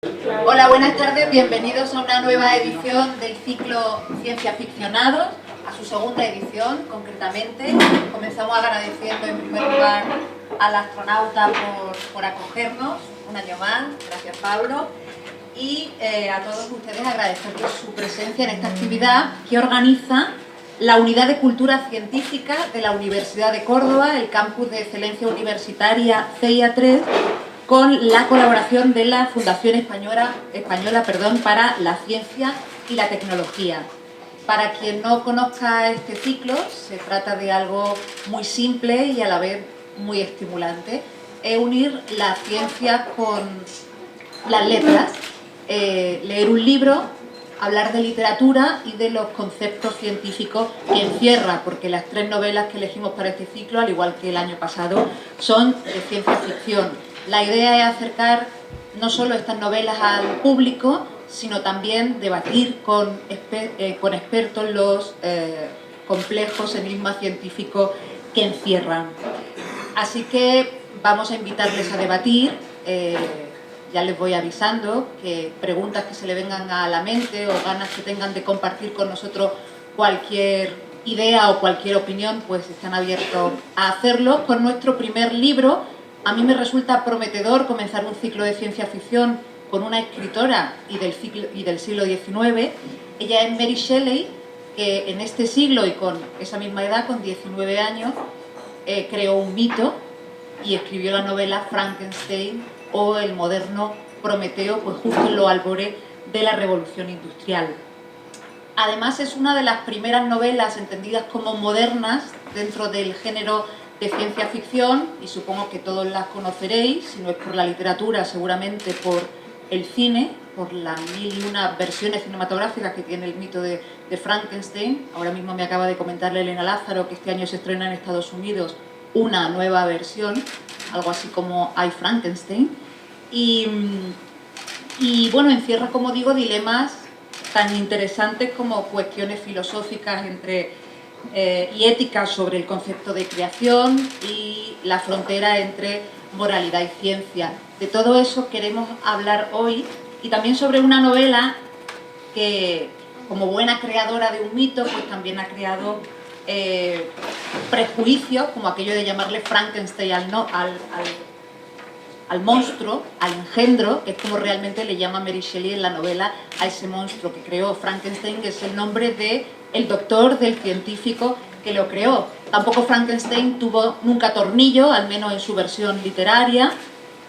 Hola, buenas tardes, bienvenidos a una nueva edición del ciclo Ciencia Ficcionados, a su segunda edición concretamente. Comenzamos agradeciendo en primer lugar al astronauta por acogernos un año más, gracias Pablo, y a todos ustedes agradecerles su presencia en esta actividad que organiza la Unidad de Cultura Científica de la Universidad de Córdoba, el Campus de Excelencia Universitaria CIA 3, con la colaboración de la Fundación Española para la Ciencia y la Tecnología. Para quien no conozca este ciclo, se trata de algo muy simple y a la vez muy estimulante. Es unir la ciencia con las letras, leer un libro, hablar de literatura y de los conceptos científicos que encierra, porque las tres novelas que elegimos para este ciclo, al igual que el año pasado, son de ciencia ficción. La idea es acercar no solo estas novelas al público, sino también debatir con expertos los complejos enigmas científicos que encierran. Así que vamos a invitarles a debatir. Ya les voy avisando que preguntas que se le vengan a la mente o ganas que tengan de compartir con nosotros cualquier idea o cualquier opinión, pues están abiertos a hacerlo. Con nuestro primer libro, a mí me resulta prometedor comenzar un ciclo de ciencia ficción con una escritora y del siglo XIX. Ella es Mary Shelley, que en este siglo y con esa misma edad, con 19 años, creó un mito y escribió la novela Frankenstein o el moderno Prometeo, pues justo en los albores de la Revolución Industrial. Además, es una de las primeras novelas entendidas como modernas dentro del género de ciencia ficción, y supongo que todos las conoceréis, si no es por la literatura, seguramente por el cine, por las mil y una versiones cinematográficas que tiene el mito de Frankenstein. Ahora mismo me acaba de comentarle Elena Lázaro que este año se estrena en Estados Unidos una nueva versión, algo así como I, Frankenstein, y bueno, encierra, como digo, dilemas tan interesantes como cuestiones filosóficas y éticas sobre el concepto de creación y la frontera entre moralidad y ciencia. De todo eso queremos hablar hoy, y también sobre una novela que, como buena creadora de un mito, pues también ha creado prejuicios, como aquello de llamarle Frankenstein al monstruo, al engendro, que es como realmente le llama Mary Shelley en la novela a ese monstruo que creó. Frankenstein es el nombre del doctor, del científico que lo creó. Tampoco Frankenstein tuvo nunca tornillo, al menos en su versión literaria,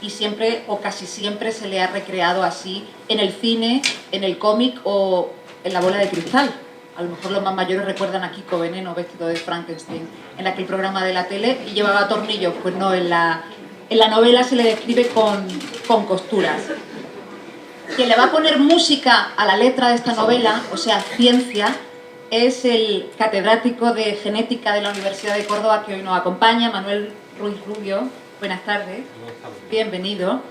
y siempre o casi siempre se le ha recreado así en el cine, en el cómic o en La bola de cristal. A lo mejor los más mayores recuerdan a Kiko Veneno vestido de Frankenstein en aquel programa de la tele y llevaba tornillos. Pues no, en la novela se le describe con costuras. Quien le va a poner música a la letra de esta novela, o sea, ciencia, es el catedrático de genética de la Universidad de Córdoba que hoy nos acompaña, Manuel Ruiz Rubio. Buenas tardes. Buenas tardes. Bienvenido.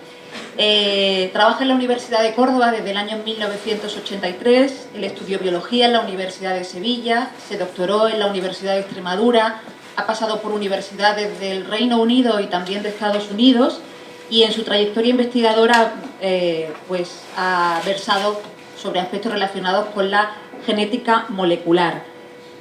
Trabaja en la Universidad de Córdoba desde el año 1983. Él estudió biología en la Universidad de Sevilla, se doctoró en la Universidad de Extremadura, ha pasado por universidades del Reino Unido y también de Estados Unidos, y en su trayectoria investigadora pues ha versado sobre aspectos relacionados con la genética molecular.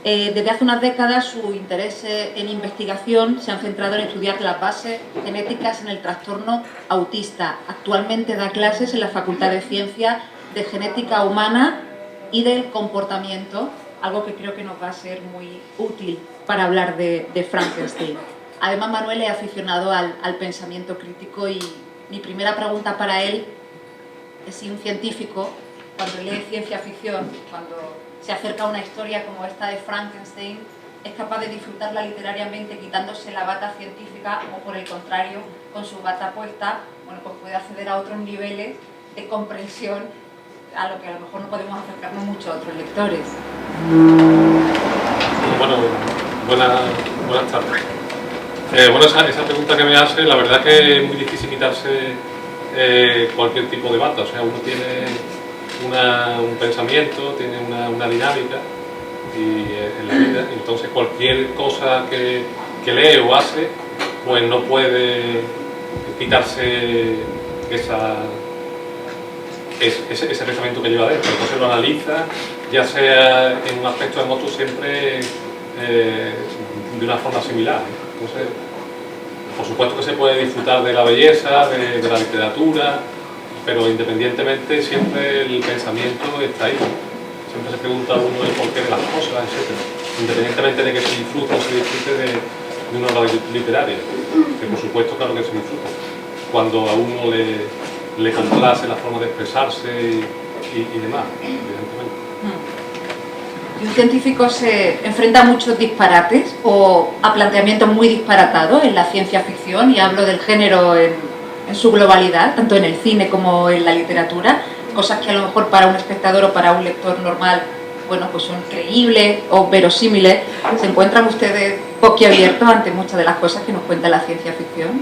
Desde hace unas décadas su interés en investigación se han centrado en estudiar las bases genéticas en el trastorno autista. Actualmente da clases en la Facultad de Ciencias de Genética Humana y del Comportamiento, algo que creo que nos va a ser muy útil para hablar de Frankenstein. Además, Manuel es aficionado al pensamiento crítico, y mi primera pregunta para él es si un científico, cuando lee ciencia ficción, cuando se acerca a una historia como esta de Frankenstein, es capaz de disfrutarla literariamente quitándose la bata científica, o por el contrario, con su bata puesta, bueno, pues puede acceder a otros niveles de comprensión a lo que a lo mejor no podemos acercarnos mucho a otros lectores. Bueno, buenas tardes. Bueno, esa pregunta que me hace, la verdad que es muy difícil quitarse cualquier tipo de bata. O sea, uno tiene un pensamiento, tiene una dinámica en la vida, entonces cualquier cosa que lee o hace, pues no puede quitarse ese pensamiento que lleva dentro. Entonces lo analiza, ya sea en un aspecto o en otro, siempre de una forma similar. Entonces, por supuesto que se puede disfrutar de la belleza, de la literatura, pero independientemente siempre el pensamiento está ahí. Siempre se pregunta uno el porqué de las cosas, etc. Independientemente de que se disfrute o se disfrute de una obra literaria, que por supuesto claro que se disfruta, cuando a uno le complace la forma de expresarse y demás, evidentemente. Y un científico se enfrenta a muchos disparates o a planteamientos muy disparatados en la ciencia ficción, y hablo del género en su globalidad, tanto en el cine como en la literatura, cosas que a lo mejor para un espectador o para un lector normal, bueno, pues son creíbles o verosímiles. ¿Se encuentran ustedes boquiabiertos ante muchas de las cosas que nos cuenta la ciencia ficción?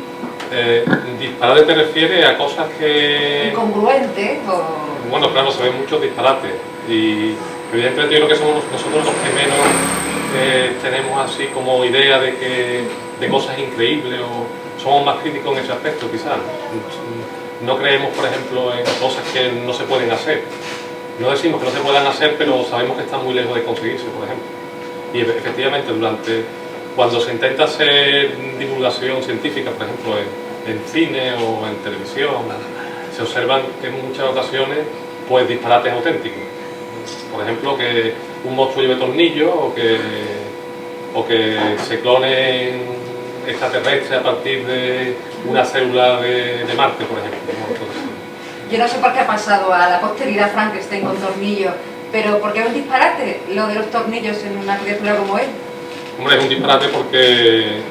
¿Disparate te refiere a cosas que...? ¿Incongruentes o...? Bueno, claro, se ven muchos disparates y evidentemente yo creo que somos nosotros los que menos tenemos así como idea de cosas increíbles, o somos más críticos en ese aspecto quizás. No creemos, por ejemplo, en cosas que no se pueden hacer. No decimos que no se puedan hacer, pero sabemos que están muy lejos de conseguirse, por ejemplo. Y efectivamente, cuando se intenta hacer divulgación científica, por ejemplo, en cine o en televisión, se observan en muchas ocasiones pues disparates auténticos. Por ejemplo, que un monstruo lleve tornillos, o que se clonen extraterrestres a partir de una célula de Marte, por ejemplo, ¿no? Yo no sé por qué ha pasado a la posteridad Frankenstein con tornillos, pero ¿por qué es un disparate lo de los tornillos en una criatura como él? Hombre, es un disparate porque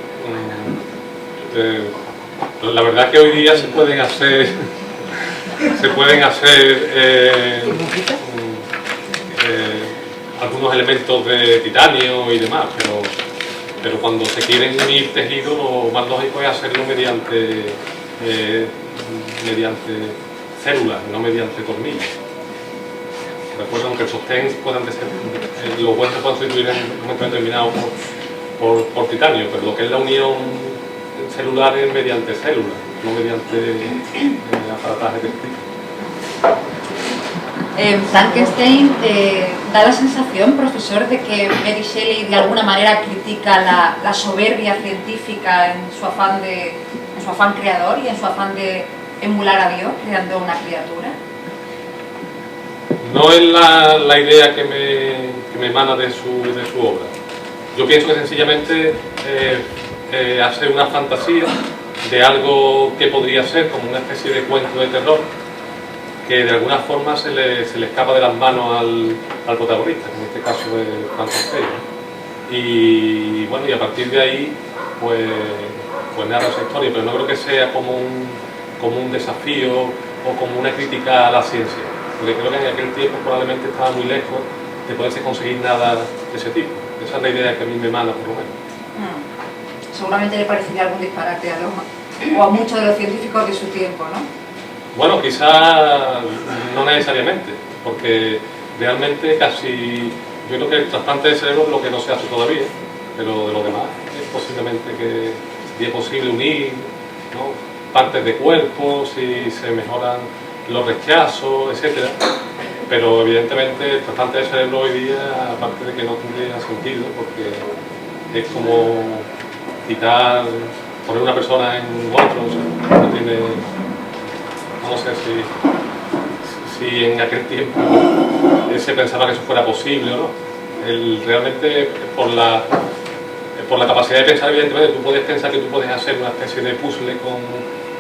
la verdad es que hoy día se pueden hacer algunos elementos de titanio y demás, pero cuando se quieren unir tejidos, lo más lógico es hacerlo mediante células, no mediante tornillos. Recuerdo, aunque el sostén puedan ser, los huesos pueden sustituir en un momento determinado por titanio, pero lo que es la unión celular es mediante células, no mediante aparataje de tipo. Frankenstein da la sensación, profesor, de que Mary Shelley de alguna manera critica la soberbia científica en su afán creador y en su afán de emular a Dios creando una criatura. No es la idea que me emana de su obra. Yo pienso que sencillamente hace una fantasía de algo que podría ser como una especie de cuento de terror, que de alguna forma se le escapa de las manos al protagonista, en este caso de Frankenstein. Y bueno, y a partir de ahí pues narra esa historia, pero no creo que sea como un desafío o como una crítica a la ciencia, porque creo que en aquel tiempo probablemente estaba muy lejos de poderse conseguir nada de ese tipo. Esa es la idea que a mí me emana, por lo menos. Seguramente le parecería algún disparate o a muchos de los científicos de su tiempo, ¿no? Bueno, quizás no necesariamente, porque realmente casi, yo creo que el trasplante de cerebro es lo que no se hace todavía, pero de lo demás es posiblemente que sería posible unir, ¿no?, partes de cuerpos si se mejoran los rechazos, etcétera. Pero evidentemente el trasplante de cerebro hoy día, aparte de que no tendría sentido, porque es como poner una persona en otro, o sea, no tiene... No sé si en aquel tiempo se pensaba que eso fuera posible o no. Realmente por la capacidad de pensar, evidentemente, tú puedes pensar que tú puedes hacer una especie de puzzle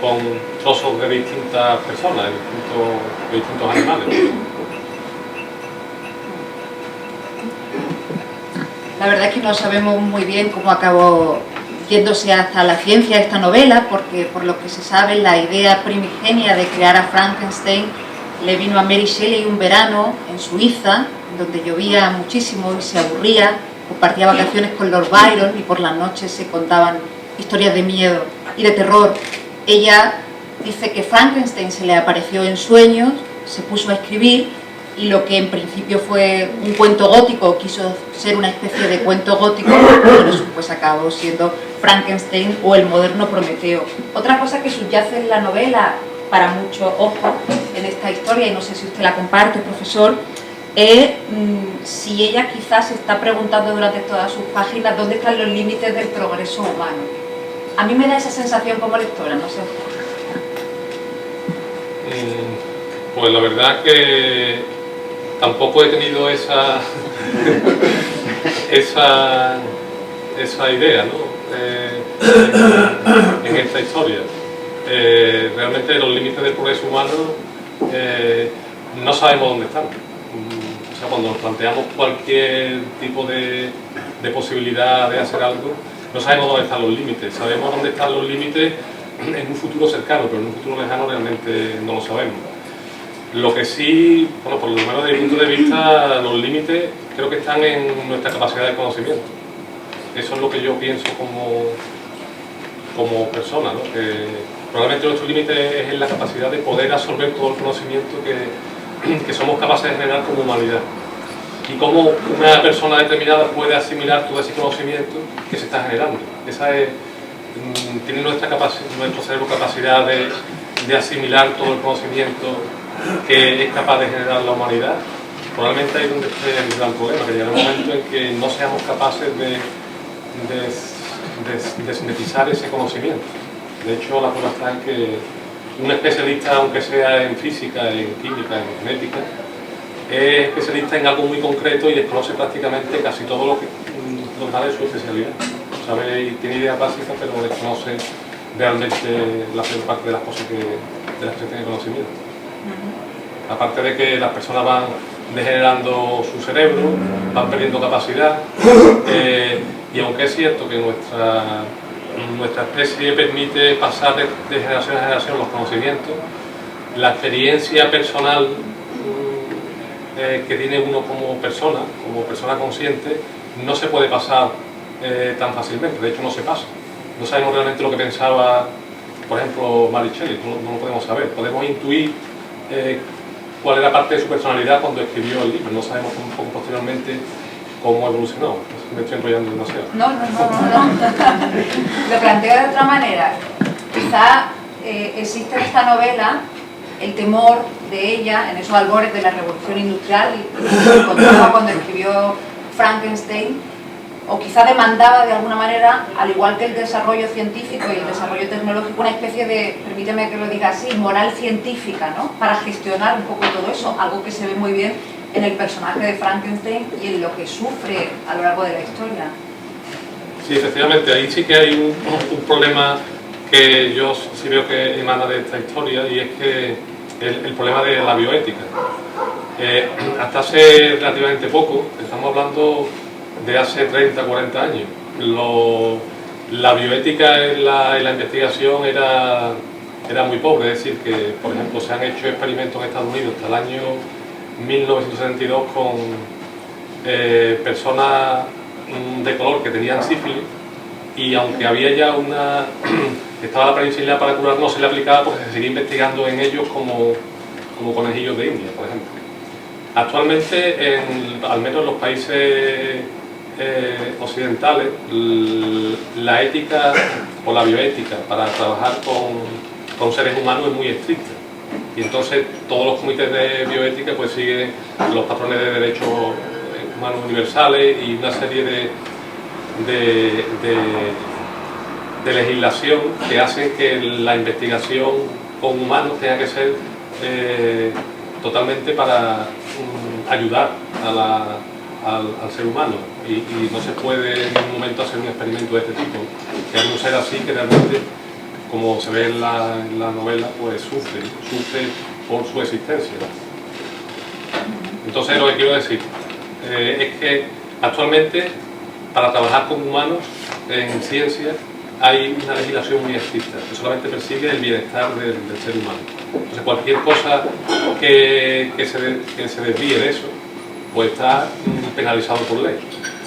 con trozos de distintas personas, de distintos animales. La verdad es que no sabemos muy bien cómo acabó yéndose hasta la ciencia esta novela, porque por lo que se sabe la idea primigenia de crear a Frankenstein le vino a Mary Shelley un verano en Suiza, donde llovía muchísimo y se aburría, compartía vacaciones con Lord Byron y por las noches se contaban historias de miedo y de terror. Ella dice que Frankenstein se le apareció en sueños, se puso a escribir y lo que en principio fue un cuento gótico, quiso ser una especie de cuento gótico, pero pues acabó siendo Frankenstein o el moderno Prometeo. Otra cosa que subyace en la novela, para muchos ojos, en esta historia, y no sé si usted la comparte, profesor, es si ella quizás se está preguntando durante todas sus páginas dónde están los límites del progreso humano. A mí me da esa sensación como lectora, no sé. Pues la verdad que tampoco he tenido esa idea, ¿no? En esta historia. Realmente los límites del progreso humano no sabemos dónde están. O sea, cuando nos planteamos cualquier tipo de posibilidad de hacer algo, no sabemos dónde están los límites. Sabemos dónde están los límites en un futuro cercano, pero en un futuro lejano realmente no lo sabemos. Lo que sí, bueno, por lo menos desde mi punto de vista, los límites creo que están en nuestra capacidad de conocimiento. Eso es lo que yo pienso como persona, ¿no? Que probablemente nuestro límite es en la capacidad de poder absorber todo el conocimiento que somos capaces de generar como humanidad. Y cómo una persona determinada puede asimilar todo ese conocimiento que se está generando. Esa es, tiene nuestro cerebro capacidad de asimilar todo el conocimiento que es capaz de generar la humanidad. Probablemente ahí es donde esté el gran problema, que llegará un momento en que no seamos capaces de sintetizar ese conocimiento. De hecho, la prueba está en que un especialista, aunque sea en física, en química, en genética, es especialista en algo muy concreto y desconoce prácticamente casi todo lo que de su especialidad. Sabe y tiene ideas básicas, pero desconoce realmente la mayor parte de las cosas de las que tiene conocimiento. Aparte de que las personas van degenerando su cerebro, van perdiendo capacidad, y aunque es cierto que nuestra especie permite pasar de generación en generación los conocimientos, la experiencia personal que tiene uno como persona consciente, no se puede pasar tan fácilmente. De hecho, no se pasa. No sabemos realmente lo que pensaba, por ejemplo, Mary Shelley, no lo podemos saber. Podemos intuir cuál era parte de su personalidad cuando escribió el libro. No sabemos un poco posteriormente cómo evolucionó. Me estoy enrollando demasiado. No. Lo planteo de otra manera. Quizá existe en esta novela el temor de ella en esos albores de la revolución industrial, y se encontraba cuando escribió Frankenstein, o quizá demandaba de alguna manera, al igual que el desarrollo científico y el desarrollo tecnológico, una especie de, permíteme que lo diga así, moral científica, ¿no? Para gestionar un poco todo eso, algo que se ve muy bien en el personaje de Frankenstein y en lo que sufre a lo largo de la historia. Sí, efectivamente, ahí sí que hay un problema que yo sí veo que emana de esta historia, y es que el problema de la bioética. Hasta hace relativamente poco, estamos hablando de hace 30, 40 años, la bioética en la investigación era muy pobre. Es decir, que, por ejemplo, se han hecho experimentos en Estados Unidos hasta el año 1972 con personas de color que tenían sífilis, y aunque había ya estaba la penicilina para curar, no se le aplicaba porque se seguía investigando en ellos como conejillos de India, por ejemplo. Actualmente, al menos en los países occidentales, la ética o la bioética para trabajar con seres humanos es muy estricta, y entonces todos los comités de bioética pues siguen los patrones de derechos humanos universales y una serie de legislación que hace que la investigación con humanos tenga que ser totalmente para ayudar al ser humano, y no se puede en ningún momento hacer un experimento de este tipo, que hay un ser así que realmente, como se ve en la novela, pues sufre por su existencia. Entonces, lo que quiero decir es que actualmente, para trabajar con humanos en ciencia, hay una legislación muy estricta que solamente persigue el bienestar del ser humano. Entonces, cualquier cosa que se desvíe de eso, pues está penalizado por ley.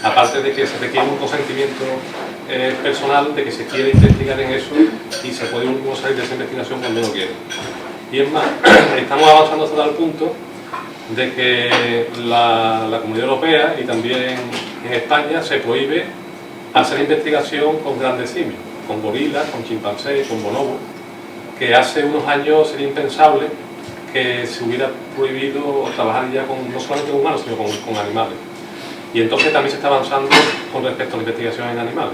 Aparte de que se requiere un consentimiento personal de que se quiere investigar en eso, y se puede uno salir de esa investigación cuando uno quiere. Y es más, estamos avanzando hasta tal punto de que la Comunidad Europea y también en España se prohíbe hacer investigación con grandes simios, con gorilas, con chimpancés, con bonobos, que hace unos años sería impensable que se hubiera prohibido trabajar ya no solamente con humanos, sino con animales. Y entonces también se está avanzando con respecto a la investigación en animales.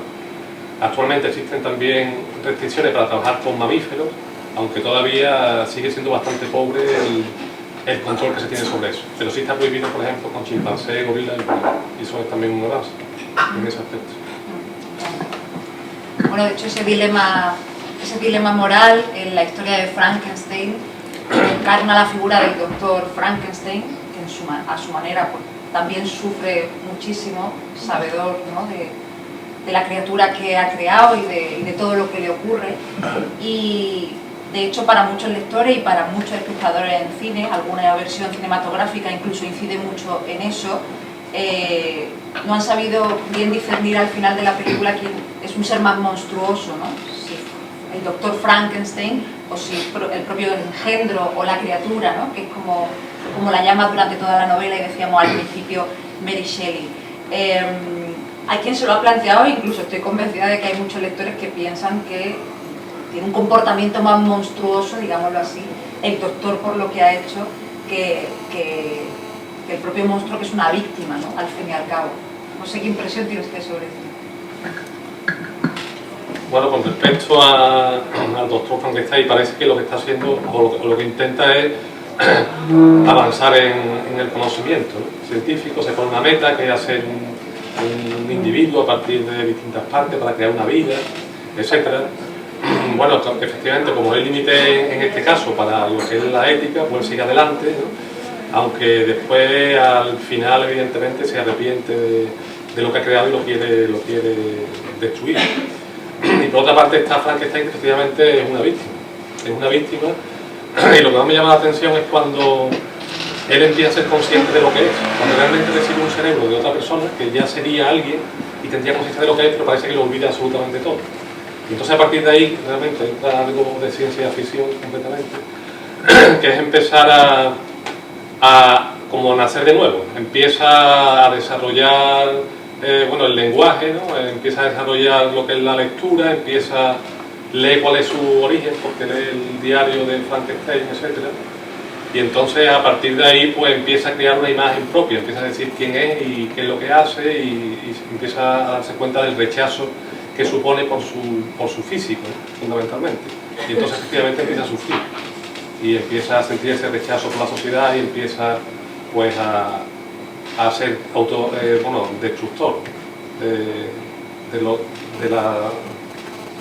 Actualmente existen también restricciones para trabajar con mamíferos, aunque todavía sigue siendo bastante pobre el control que se tiene sobre eso. Pero sí está prohibido, por ejemplo, con chimpancé, gorila y eso es también un avance en ese aspecto. Bueno, de hecho ese dilema moral en la historia de Frankenstein encarna la figura del doctor Frankenstein, que a su manera pues, también sufre muchísimo, sabedor, ¿no?, de la criatura que ha creado y de todo lo que le ocurre. Y de hecho para muchos lectores y para muchos espectadores en cine, alguna versión cinematográfica incluso incide mucho en eso, no han sabido bien discernir al final de la película quién es un ser más monstruoso, ¿no? Si el doctor Frankenstein o si el propio engendro o la criatura, ¿no?, que es como la llama durante toda la novela y decíamos al principio Mary Shelley. Hay quien se lo ha planteado, incluso estoy convencida de que hay muchos lectores que piensan que tiene un comportamiento más monstruoso, digámoslo así, el doctor por lo que ha hecho, que el propio monstruo, que es una víctima, ¿no?, al fin y al cabo. No sé qué impresión tiene usted sobre esto. Bueno, con respecto al doctor Frankenstein, parece que lo que está haciendo, o lo que intenta es avanzar en el conocimiento, ¿no?, científico. Se pone una meta que es hacer un individuo a partir de distintas partes para crear una vida, etcétera. Bueno, efectivamente, como es límite en este caso para lo que es la ética, pues sigue adelante, ¿no?, aunque después al final evidentemente se arrepiente de lo que ha creado y lo quiere destruir. Y por otra parte está Frankenstein, que efectivamente es una víctima, y lo que más me llama la atención es cuando él empieza a ser consciente de lo que es, cuando realmente recibe un cerebro de otra persona que ya sería alguien y tendría conciencia de lo que es, pero parece que lo olvida absolutamente todo. Y entonces a partir de ahí realmente entra algo de ciencia ficción completamente, que es empezar como a nacer de nuevo. Empieza a desarrollar el lenguaje, ¿no?, empieza a desarrollar lo que es la lectura, lee cuál es su origen, porque lee el diario de Frankenstein, etcétera. Y entonces a partir de ahí pues empieza a crear una imagen propia, empieza a decir quién es y qué es lo que hace y empieza a darse cuenta del rechazo que supone por su físico, ¿no?, fundamentalmente. Y entonces efectivamente empieza a sufrir y empieza a sentir ese rechazo por la sociedad y empieza pues a ser destructor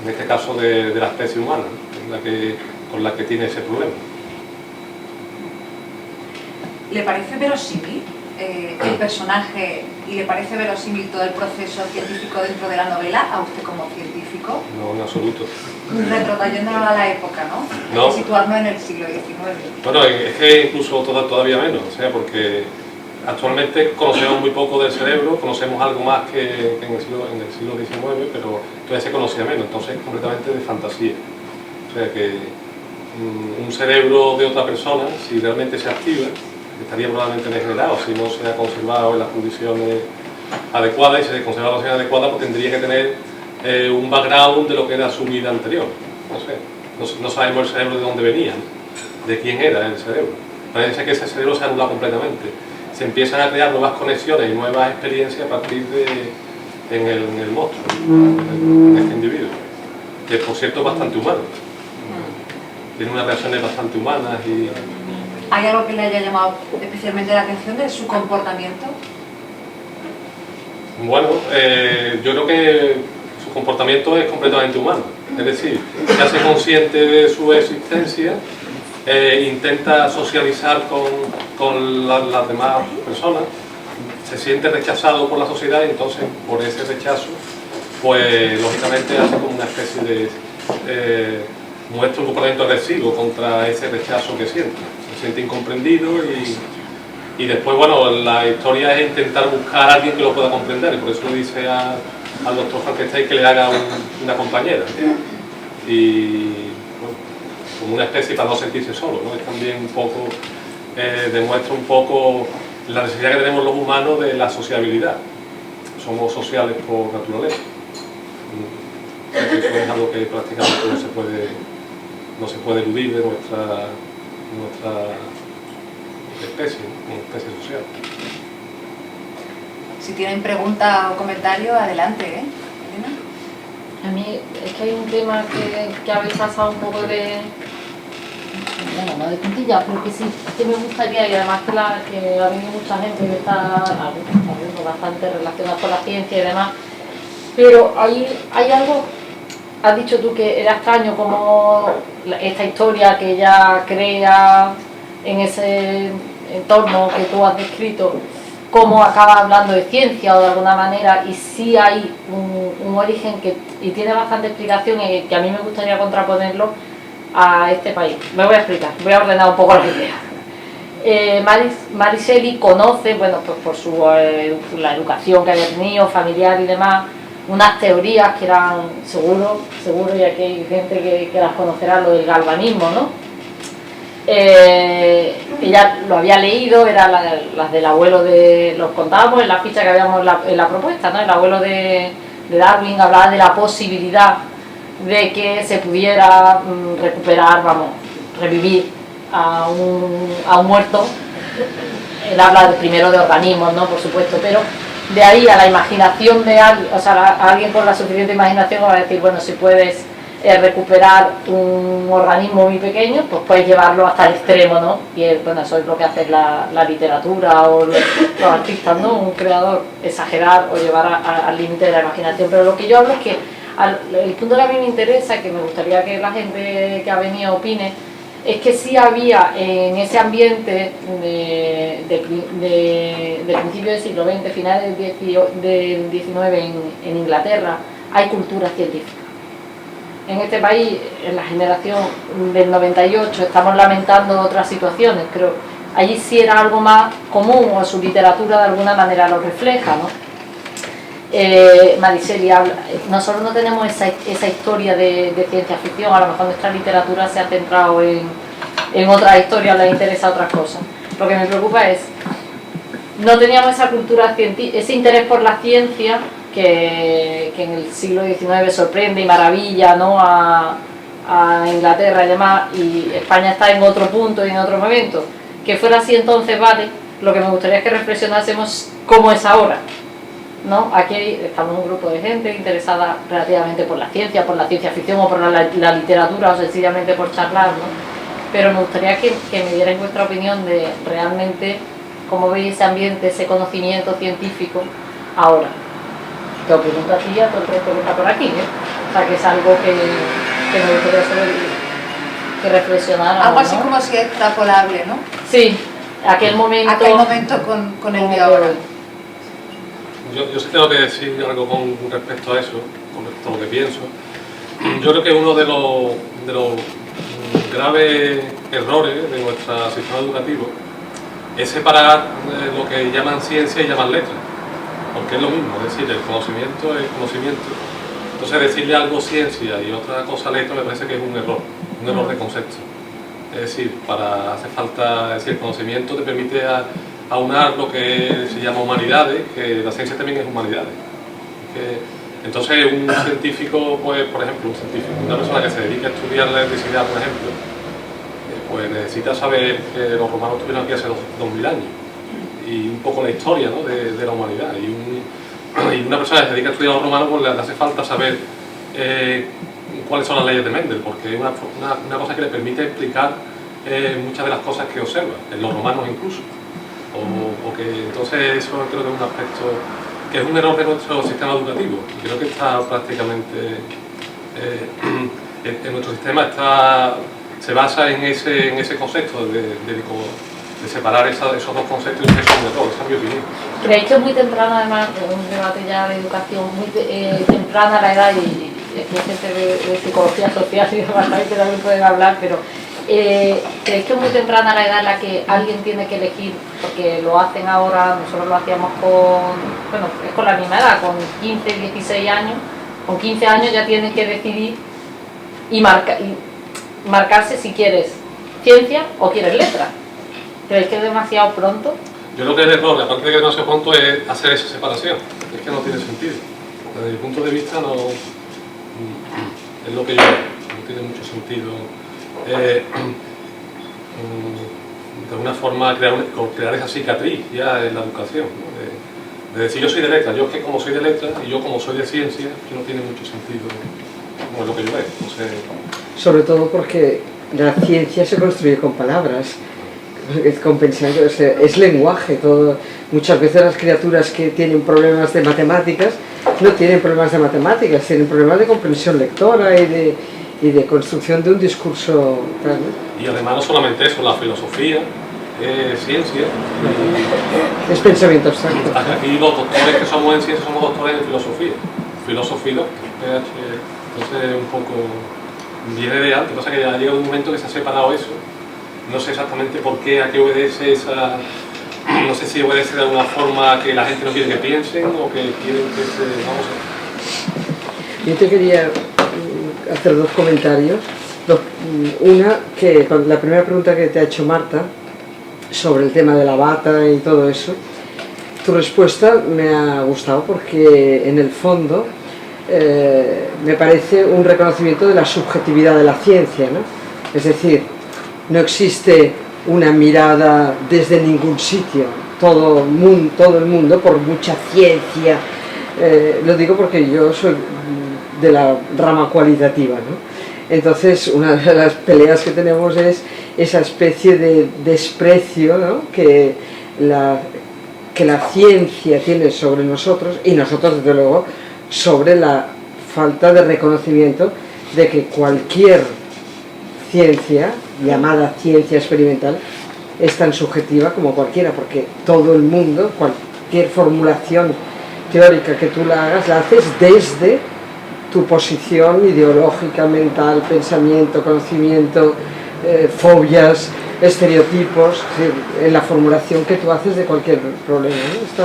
en este caso de la especie humana, ¿no?, con la que tiene ese problema. ¿Le parece verosímil el personaje y le parece verosímil todo el proceso científico dentro de la novela a usted como científico? No, en absoluto. Retrotrayéndolo a la época, ¿no? No. Hay que situarnos en el siglo XIX. Bueno, es que incluso todavía menos, o sea, porque actualmente conocemos muy poco del cerebro, conocemos algo más que en el siglo XIX, pero todavía se conocía menos, entonces es completamente de fantasía. O sea que un cerebro de otra persona, si realmente se activa, estaría probablemente degenerado si no se ha conservado en las condiciones adecuadas, y si se conserva en las condiciones adecuadas pues tendría que tener un background de lo que era su vida anterior. No sabemos el cerebro de dónde venía, ¿no?, de quién era el cerebro. Parece que ese cerebro se ha anulado completamente. Se empiezan a crear nuevas conexiones y nuevas experiencias a partir en el monstruo, en este individuo, que por cierto es bastante humano. Tiene unas reacciones bastante humanas y... ¿Hay algo que le haya llamado especialmente la atención de su comportamiento? Bueno, yo creo que su comportamiento es completamente humano. Es decir, se hace consciente de su existencia, intenta socializar con las demás personas, se siente rechazado por la sociedad y entonces por ese rechazo, pues lógicamente hace como una especie de... muestra un comportamiento agresivo contra ese rechazo que siente. Se siente incomprendido y después, bueno, la historia es intentar buscar a alguien que lo pueda comprender y por eso le dice al doctor Frankenstein que le haga una compañera. Y bueno, como una especie para no sentirse solo, ¿no? Es también un poco, demuestra un poco la necesidad que tenemos los humanos de la sociabilidad. Somos sociales por naturaleza. Eso es algo que prácticamente no se puede eludir de nuestra especie, ¿no? Como especie social. Si tienen pregunta o comentario, adelante, ¿eh? Elena. A mí es que hay un tema que habéis pasado un poco de... Bueno, no de puntilla, pero que sí que me gustaría, y además que ha venido mucha gente que está hablando bastante relacionada con la ciencia y demás, pero hay algo, has dicho tú que era extraño como esta historia que ella crea en ese entorno que tú has descrito, cómo acaba hablando de ciencia o de alguna manera, y sí hay un origen y tiene bastante explicación y que a mí me gustaría contraponerlo a este país. Me voy a explicar, voy a ordenar un poco las ideas. Mary Shelley conoce, bueno, pues por la educación que había tenido, familiar y demás, unas teorías que eran, seguro, y aquí hay gente que las conocerá, lo del galvanismo, ¿no? Ella lo había leído, eran las del abuelo los contábamos en la ficha que habíamos en la propuesta, ¿no? El abuelo de Darwin hablaba de la posibilidad de que se pudiera recuperar, revivir a un muerto. Él habla primero de organismos, ¿no? Por supuesto, pero de ahí a la imaginación de alguien, o sea, a alguien con la suficiente imaginación va a decir, bueno, si puedes recuperar un organismo muy pequeño, pues puedes llevarlo hasta el extremo, ¿no? Y bueno, eso es lo que hace la literatura o los artistas, ¿no? Un creador, exagerar o llevar al límite de la imaginación. Pero lo que yo hablo es que el punto que a mí me interesa, que me gustaría que la gente que ha venido opine, es que sí había en ese ambiente de principios del siglo XX, finales del XIX en Inglaterra, hay cultura científica. En este país, en la generación del 98, estamos lamentando otras situaciones, pero allí sí era algo más común, o su literatura de alguna manera lo refleja, ¿no? Mary Shelley habla, nosotros no tenemos esa historia de ciencia ficción, a lo mejor nuestra literatura se ha centrado en otras historias, les interesa otras cosas. Lo que me preocupa es, no teníamos esa cultura científica, ese interés por la ciencia que en el siglo XIX sorprende y maravilla, ¿no? a Inglaterra y demás, y España está en otro punto y en otro momento. Que fuera así entonces, vale, lo que me gustaría es que reflexionásemos cómo es ahora, ¿no? Aquí estamos un grupo de gente interesada relativamente por la ciencia ficción o por la literatura o sencillamente por charlar, ¿no? Pero me gustaría que me dierais vuestra opinión de realmente cómo veis ese ambiente, ese conocimiento científico ahora. Te lo pregunto a ti y a todo el resto que está por aquí, ¿eh? O sea, que es algo que me gustaría saber, que reflexionar. Algo así, ¿no? Como si es extrapolable, ¿no? Sí, aquel momento con el de ahora. Yo sí tengo que decir algo con respecto a eso, con respecto a lo que pienso. Yo creo que uno de los graves errores de nuestro sistema educativo es separar lo que llaman ciencia y llaman letra, porque es lo mismo, es decir, el conocimiento es conocimiento. Entonces decirle algo ciencia y otra cosa letra me parece que es un error de concepto. Es decir, hace falta, es decir, el conocimiento te permite aunar lo que se llama humanidades, que la ciencia también es humanidades. Entonces un científico, pues, por ejemplo, una persona que se dedica a estudiar la electricidad, por ejemplo, pues necesita saber que los romanos estuvieron aquí hace 2000 años y un poco la historia, ¿no? de la humanidad. Y una persona que se dedica a estudiar a los romanos, pues le hace falta saber cuáles son las leyes de Mendel, porque es una cosa que le permite explicar muchas de las cosas que observa, en los romanos incluso. Entonces eso creo que es un aspecto que es un error de nuestro sistema educativo. Y creo que está prácticamente en nuestro sistema se basa en ese concepto de separar esos dos conceptos, y eso es un error, esa es mi opinión. ¿Creéis que es muy temprano, además, un debate ya de educación, muy temprana la edad, y hay gente de psicología social y demás que también pueden hablar, pero ¿creéis que es muy temprana la edad en la que alguien tiene que elegir? Porque lo hacen ahora, nosotros lo hacíamos es con la misma edad, con 15, 16 años, con 15 años ya tienen que decidir y marcarse si quieres ciencia o quieres letra. ¿Creéis que es demasiado pronto? Yo creo que el error, aparte de que no sea pronto, es hacer esa separación. Es que no tiene sentido. Desde mi punto de vista no es lo que yo veo, no tiene mucho sentido. de alguna forma crear esa cicatriz ya en la educación, ¿no? De decir yo soy de letras, yo es que como soy de letras y yo como soy de ciencia, que no tiene mucho sentido como lo que yo veo. No sé. Sobre todo porque la ciencia se construye con palabras, con pensamiento, o sea, es lenguaje. Todo. Muchas veces las criaturas que tienen problemas de matemáticas no tienen problemas de matemáticas, tienen problemas de comprensión lectora y de construcción de un discurso. ¿Verdad? Y además no solamente eso, la filosofía, ciencia. Es pensamiento abstracto. Aquí los doctores que somos en ciencia somos doctores en filosofía, filosofía, entonces un poco viene de antes, pasa que ya ha llegado un momento que se ha separado eso, no sé exactamente por qué, a qué obedece esa, no sé si obedece de alguna forma que la gente no quiere que piensen o que quieren que se, no sé. Yo te quería hacer dos comentarios. Una, que la primera pregunta que te ha hecho Marta sobre el tema de la bata y todo eso, tu respuesta me ha gustado porque en el fondo me parece un reconocimiento de la subjetividad de la ciencia, ¿no? Es decir, no existe una mirada desde ningún sitio, todo el mundo, por mucha ciencia, lo digo porque yo soy de la rama cualitativa, ¿no? Entonces una de las peleas que tenemos es esa especie de desprecio, ¿no? que la ciencia tiene sobre nosotros y nosotros desde luego sobre la falta de reconocimiento de que cualquier ciencia, llamada ciencia experimental, es tan subjetiva como cualquiera, porque todo el mundo, cualquier formulación teórica que tú la hagas, la haces desde tu posición ideológica, mental, pensamiento, conocimiento, fobias, estereotipos, en la formulación que tú haces de cualquier problema, ¿no?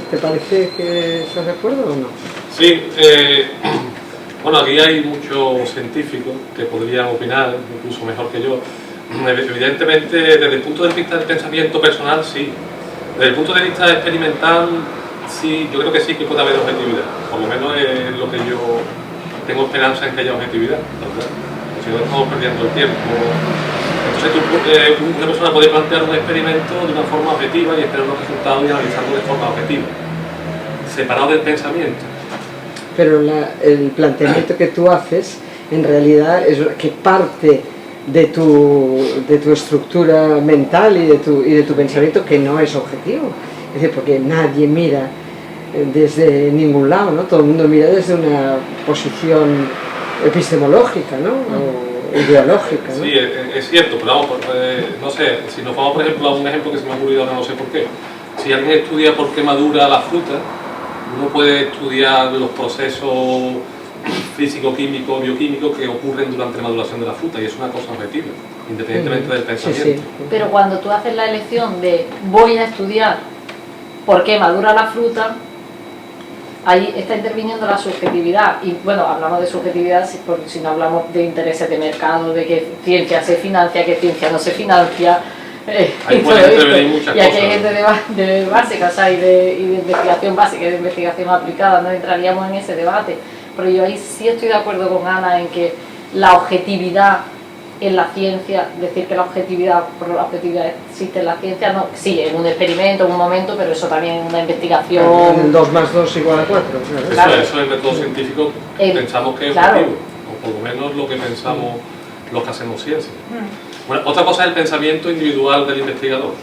¿Te parece que estás de acuerdo o no? Sí, bueno, aquí hay muchos científicos que podrían opinar, incluso mejor que yo. Evidentemente, desde el punto de vista del pensamiento personal, sí. Desde el punto de vista experimental, sí, yo creo que sí que puede haber objetividad. Por lo menos es lo que yo tengo esperanza en que haya objetividad, ¿verdad? Si no estamos perdiendo el tiempo. Entonces una persona puede plantear un experimento de una forma objetiva y esperar los resultados y analizarlo de forma objetiva, separado del pensamiento. Pero el planteamiento que tú haces, en realidad, es que parte de tu estructura mental y de tu pensamiento, que no es objetivo. Es decir, porque nadie mira desde ningún lado, ¿no? Todo el mundo mira desde una posición epistemológica, ¿no? O ideológica, ¿no? Sí, es cierto, pero vamos, no sé, si nos vamos por ejemplo a un ejemplo que se me ha ocurrido ahora, no sé por qué. Si alguien estudia por qué madura la fruta, uno puede estudiar los procesos físico-químicos, bioquímicos que ocurren durante la maduración de la fruta, y es una cosa objetiva, independientemente del pensamiento. Sí, sí. Pero cuando tú haces la elección de voy a estudiar por qué madura la fruta, ahí está interviniendo la subjetividad. Y bueno, hablamos de subjetividad si no hablamos de intereses de mercado, de qué ciencia se financia, qué ciencia no se financia. Ahí pueden intervenir muchas y aquí cosas. hay gente de básicas, o sea, y de investigación básica y de investigación aplicada, no entraríamos en ese debate. Pero yo ahí sí estoy de acuerdo con Ana en que la objetividad en la ciencia, decir que la objetividad existe en la ciencia, no, sí, en un experimento, en un momento, pero eso también en una investigación. 2 más 2 igual a 4. Claro. Eso en el método científico pensamos que es claro. objetivo, o por lo menos lo que pensamos los que hacemos ciencia. Bueno, otra cosa es el pensamiento individual del investigador.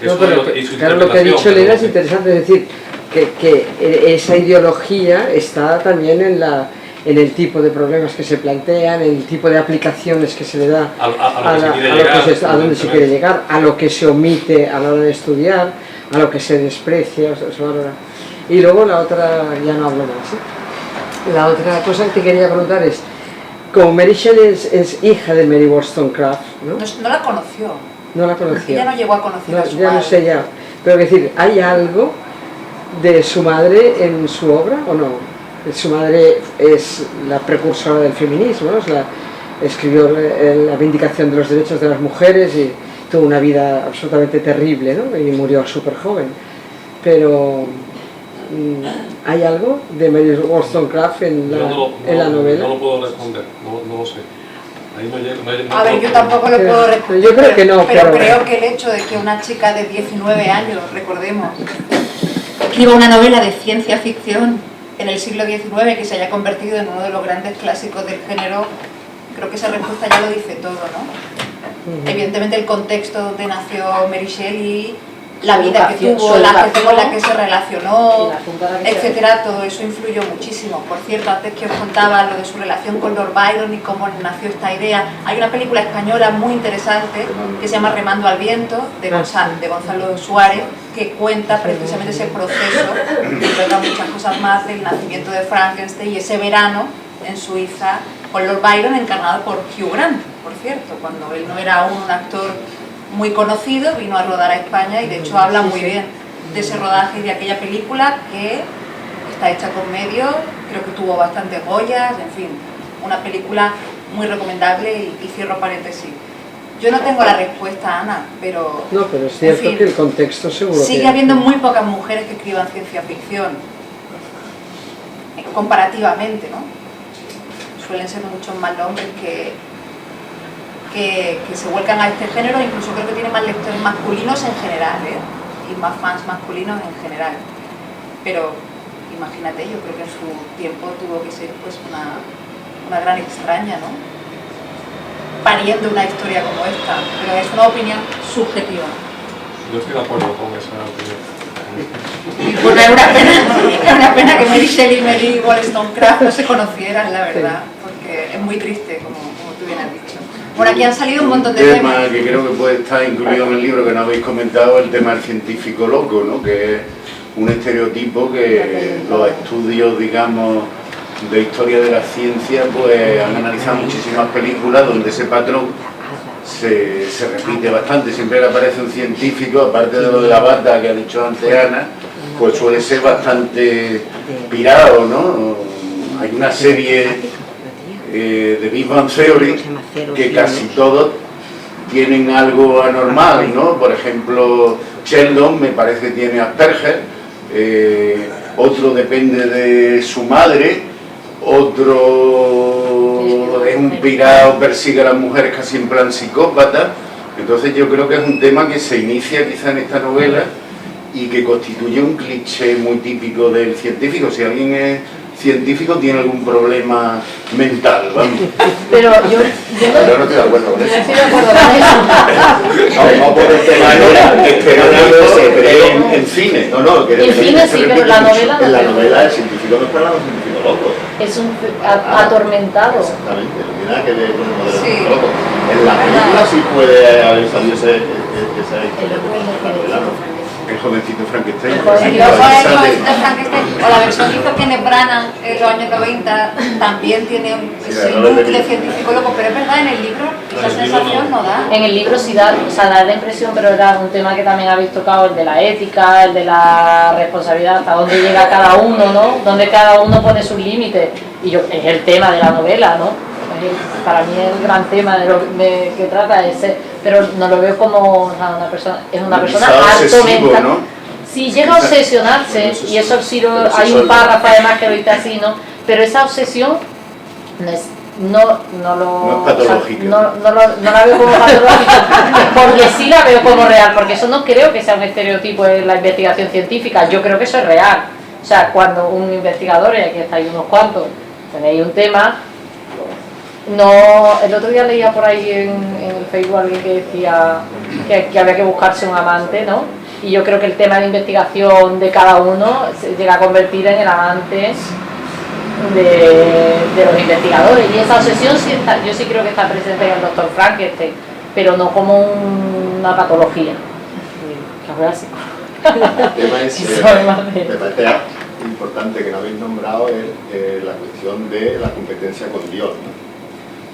No, pero, y su claro, lo que ha dicho interpretación, Elena es interesante, es decir, que esa ideología está también en el tipo de problemas que se plantean, en el tipo de aplicaciones que se le da a donde se quiere llegar, a lo que se omite a la hora de estudiar, a lo que se desprecia, se valora. Y luego la otra, ya no hablo más, ¿eh? La otra cosa que te quería preguntar es, como Mary Shelley es hija de Mary Wollstonecraft, ¿no? No la conoció. No la conocía. Ella no llegó a conocer a su ya madre. no sé ya. Pero es decir, ¿hay algo de su madre en su obra o no? Su madre es la precursora del feminismo, ¿no? Escribió la Vindicación de los Derechos de las Mujeres y tuvo una vida absolutamente terrible, ¿no? Y murió súper joven. Pero ¿hay algo de Mary Wollstonecraft en la novela? No lo puedo responder, no lo sé. Ahí no llego, A ver, yo tampoco lo puedo responder. Yo creo que no, pero claro. creo que el hecho de que una chica de 19 años, recordemos, escriba una novela de ciencia ficción en el siglo XIX que se haya convertido en uno de los grandes clásicos del género, creo que esa respuesta ya lo dice todo, ¿no? Evidentemente el contexto donde nació Mary Shelley, la vida que tuvo, la gente con la que se relacionó, etcétera, todo eso influyó muchísimo. Por cierto, antes que os contaba lo de su relación con Lord Byron y cómo nació esta idea, hay una película española muy interesante que se llama Remando al viento, de Gonzalo Suárez, que cuenta precisamente ese proceso, y cuenta muchas cosas más del nacimiento de Frankenstein y ese verano en Suiza con Lord Byron, encarnado por Hugh Grant, por cierto, cuando él no era aún un actor muy conocido, vino a rodar a España y de hecho habla muy bien de ese rodaje y de aquella película que está hecha con medios, creo que tuvo bastantes Goyas, en fin, una película muy recomendable y cierro paréntesis. Yo no tengo la respuesta, Ana, pero... No, pero es cierto, en fin, que el contexto seguro sigue habiendo muy pocas mujeres que escriban ciencia ficción, comparativamente, ¿no? Suelen ser muchos más los hombres que se vuelcan a este género, incluso creo que tiene más lectores masculinos en general, y más fans masculinos en general. Pero imagínate, yo creo que en su tiempo tuvo que ser pues una gran extraña, ¿no? Pariendo una historia como esta, pero es una opinión subjetiva. Yo estoy de acuerdo con esa opinión. Y bueno, es una pena que Mary Shelley y Mary Wollstonecraft no se conocieran, la verdad, porque es muy triste, como tú bien has dicho. Por aquí han salido un montón de temas. El tema que creo que puede estar incluido en el libro que no habéis comentado, el tema del científico loco, ¿no? Que es un estereotipo que los estudios, digamos, de historia de la ciencia, pues han analizado muchísimas películas donde ese patrón se repite bastante. Siempre que aparece un científico, aparte de lo de la bata que ha dicho antes Ana, pues suele ser bastante pirado, ¿no? Hay una serie de Big Bang Theory que casi todos tienen algo anormal, ¿no? Por ejemplo, Sheldon me parece que tiene Asperger, otro depende de su madre, otro es un pirado, persigue a las mujeres casi en plan psicópata. Entonces yo creo que es un tema que se inicia quizá en esta novela y que constituye un cliché muy típico del científico. Si alguien es científico tiene algún problema mental, vamos. Pero yo no estoy de acuerdo con eso. estoy de acuerdo con eso. No por el tema de novela, en cine. No, que en cine sí, pero la novela no. En la novela el científico no es para un científico loco. Es un atormentado. Exactamente, no tiene nada que ver con el modelo Sí. científico loco. En la película sí puede haber salido esa historia. El jovencito Frankenstein. El jovencito Frankenstein, o la versión que hizo Kenneth Branagh en los años 90, también tiene ese núcleo científico loco, pero es verdad, en el libro esa sensación no da. En el libro sí da, o sea, da la impresión, pero era un tema que también habéis tocado, el de la ética, el de la responsabilidad, hasta dónde llega cada uno, ¿no? Donde cada uno pone sus límites. Y es el tema de la novela, ¿no? Para mí el gran tema que trata es pero no lo veo como una persona, es una persona alto mental, ¿no? Si llega a obsesionarse, y eso sí hay un párrafo además que lo dice así, ¿no? Pero esa obsesión no es patológica. No la veo como patológica, porque sí la veo como real, porque eso no creo que sea un estereotipo en la investigación científica, yo creo que eso es real. O sea, cuando un investigador, y aquí estáis unos cuantos, tenéis un tema. No, el otro día leía por ahí en el Facebook alguien que decía que había que buscarse un amante, ¿no? Y yo creo que el tema de investigación de cada uno se llega a convertir en el amante de los investigadores. Y esa obsesión sí está, yo sí creo que está presente en el Dr. Frankenstein, pero no como una patología. El tema es, me parece importante que no habéis nombrado la cuestión de la competencia con Dios, ¿no?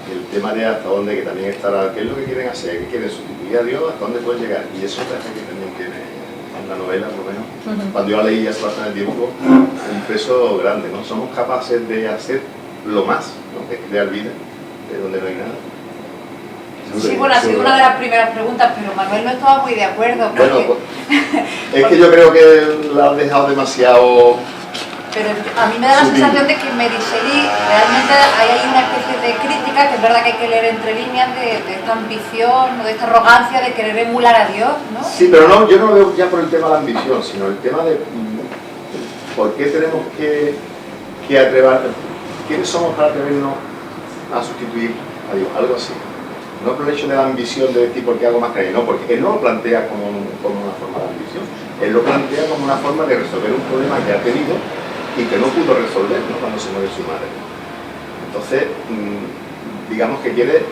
El tema de hasta dónde, que también estará, qué es lo que quieren hacer, qué quieren sustituir a Dios, hasta dónde pueden llegar. Y eso parece que también tiene en la novela, por lo menos, cuando yo la leí hace bastante tiempo, un peso grande, ¿no? Somos capaces de hacer lo más, ¿no? Que es crear vida, de donde no hay nada. Sí, bueno, ha sido una de las primeras preguntas, pero Manuel no estaba muy de acuerdo. Porque... Bueno, pues, es que yo creo que la has dejado demasiado Pero a mí me da la sensación de que en Mary Shelley realmente hay una especie de crítica, que es verdad que hay que leer entre líneas, de esta ambición o de esta arrogancia de querer emular a Dios, ¿no? Sí, pero no, yo no lo veo ya por el tema de la ambición, sino el tema de por qué tenemos que atrever, quiénes somos para atrevernos a sustituir a Dios, algo así. No por el hecho de la ambición de decir por qué hago más que no, porque él no lo plantea como una forma de ambición, él lo plantea como una forma de resolver un problema que ha tenido y que no pudo resolver, ¿no?, cuando se muere su madre. Entonces, digamos que quiere,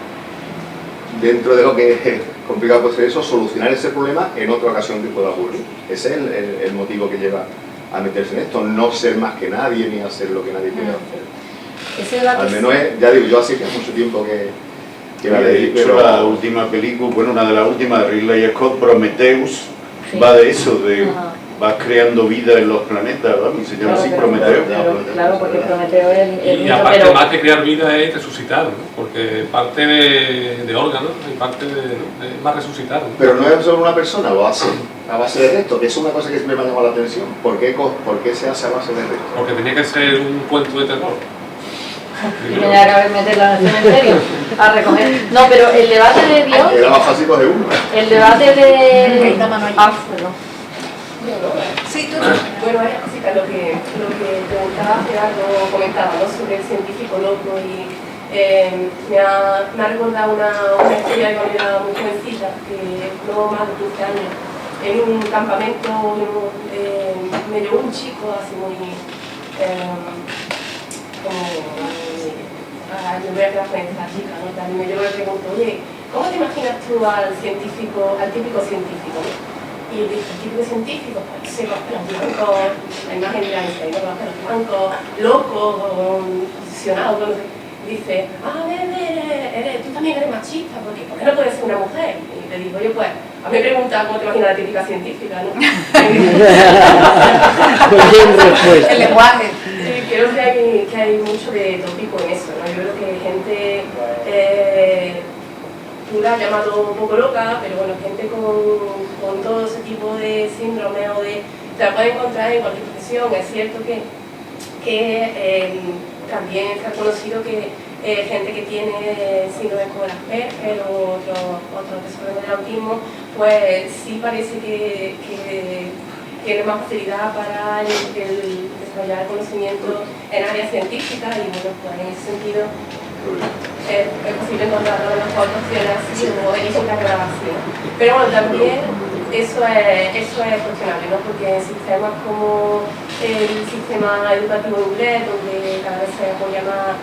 dentro de lo que es complicado puede ser eso, solucionar ese problema en otra ocasión que pueda ocurrir. Ese es el motivo que lleva a meterse en esto, no ser más que nadie ni hacer lo que nadie puede hacer. Al menos es, ya digo, yo así que hace mucho tiempo que la leí, pero la última película, bueno, una de las últimas de Ridley Scott, Prometheus, sí, va de eso, de vas creando vida en los planetas, ¿verdad? Y se llama así Prometeo. Claro, porque Prometeo es el y aparte, más que crear vida es resucitar, ¿no? Porque parte de órganos y parte es más resucitar, ¿no? Pero no es solo una persona, lo hace a base de resto, que es una cosa que siempre me ha llamado la atención. ¿Por qué se hace a base de resto? Porque tenía que ser un cuento de terror. Y tenía que haber metido en el cementerio a recoger. No, pero el debate de Dios. Era más fácil coger uno. El debate de. Perdón. Sí, tú. Bueno, varias cositas. Lo que preguntaba Gerardo, comentaba, ¿no?, sobre el científico loco, y me ha recordado una historia de cuando era muy jovencita, que no más de 15 años, en un campamento me llevó un chico así muy yo voy a quedar con esta chica, ¿no? También me llevo y le pregunto, oye, ¿cómo te imaginas tú al típico científico, ¿no? Y él dice, el típico científico, pues se con los blancos, la imagen de Einstein, ¿no?, con los blancos, loco, obsesionado, no sé. Dice, tú también eres machista, ¿por qué no puedes ser una mujer? Y le digo, oye, pues, a mí me pregunta cómo te imaginas la típica científica, ¿no? El lenguaje. Creo que hay mucho de tópico en eso, ¿no? Yo creo que gente, tú la has llamado un poco loca, pero bueno, gente con todo ese tipo de síndrome o de... Te la puedes encontrar en cualquier profesión. Es cierto que también se ha conocido que gente que tiene síndrome como el Asperger o otros desórdenes del autismo, pues sí parece que tiene más facilidad para el desarrollar conocimiento en áreas científicas, y bueno, pues en ese sentido es posible encontrar las cuatro opciones así o elegir una carrera así, ¿no? Pero bueno, también eso es cuestionable, ¿no? Porque en sistemas como el sistema educativo inglés, donde cada vez se apoya más,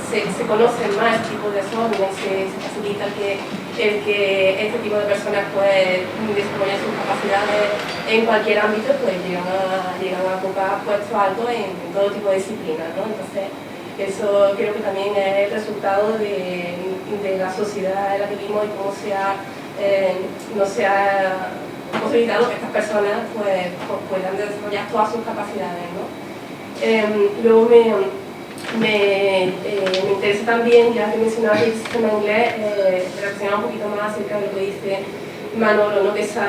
se conocen más este tipo de desórdenes y se facilita que este tipo de personas pues desarrollen sus capacidades en cualquier ámbito, pues llegan a ocupar puestos altos en todo tipo de disciplinas, ¿no? Entonces, eso creo que también es el resultado de la sociedad en la que vivimos y cómo no se ha posibilitado que estas personas pues puedan desarrollar todas sus capacidades, ¿no? Luego me interesa también, ya que mencionaba el sistema inglés, reflexionar un poquito más acerca de lo que dice Manolo, ¿no?, de esa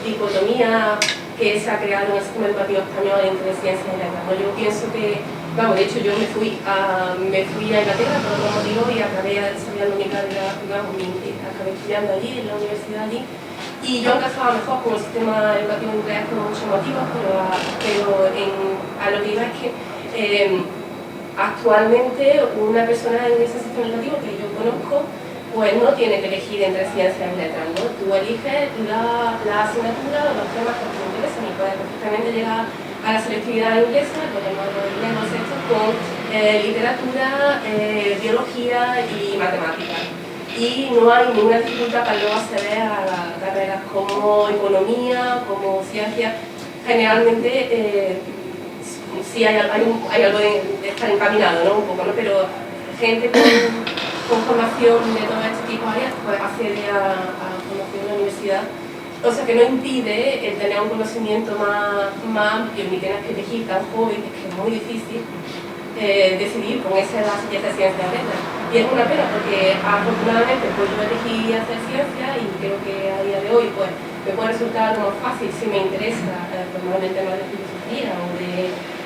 dicotomía que se ha creado en el sistema educativo español entre ciencias y letras, ¿no? Yo pienso que, vamos, de hecho yo me fui a Inglaterra por otro motivo y acabé desarrollando mi carrera, acabé estudiando allí, en la universidad allí, y yo encajaba mejor con el sistema educativo inglés por muchos motivos, pero a lo que iba es que actualmente una persona en ese sistema educativo que yo conozco pues no tiene que elegir entre ciencias y letras, ¿no? Tú eliges la asignatura o los temas que te interesan y puedes perfectamente llegar a la selectividad inglesa, lo llamamos esto, con literatura, biología y matemáticas. Y no hay ninguna dificultad para luego acceder a carreras como economía, como ciencia. Generalmente sí hay algo de estar encaminado, ¿no?, un poco, ¿no? Pero gente con formación de todo este tipo de áreas pues accede a formación en la universidad, o sea que no impide el tener un conocimiento más amplio, ni tener que elegir tan joven, que es muy difícil, decidir con esa ciencia de letras. Y es una pena porque afortunadamente pues yo elegí hacer ciencia y creo que a día de hoy pues me puede resultar algo más fácil si me interesa normalmente más de filosofía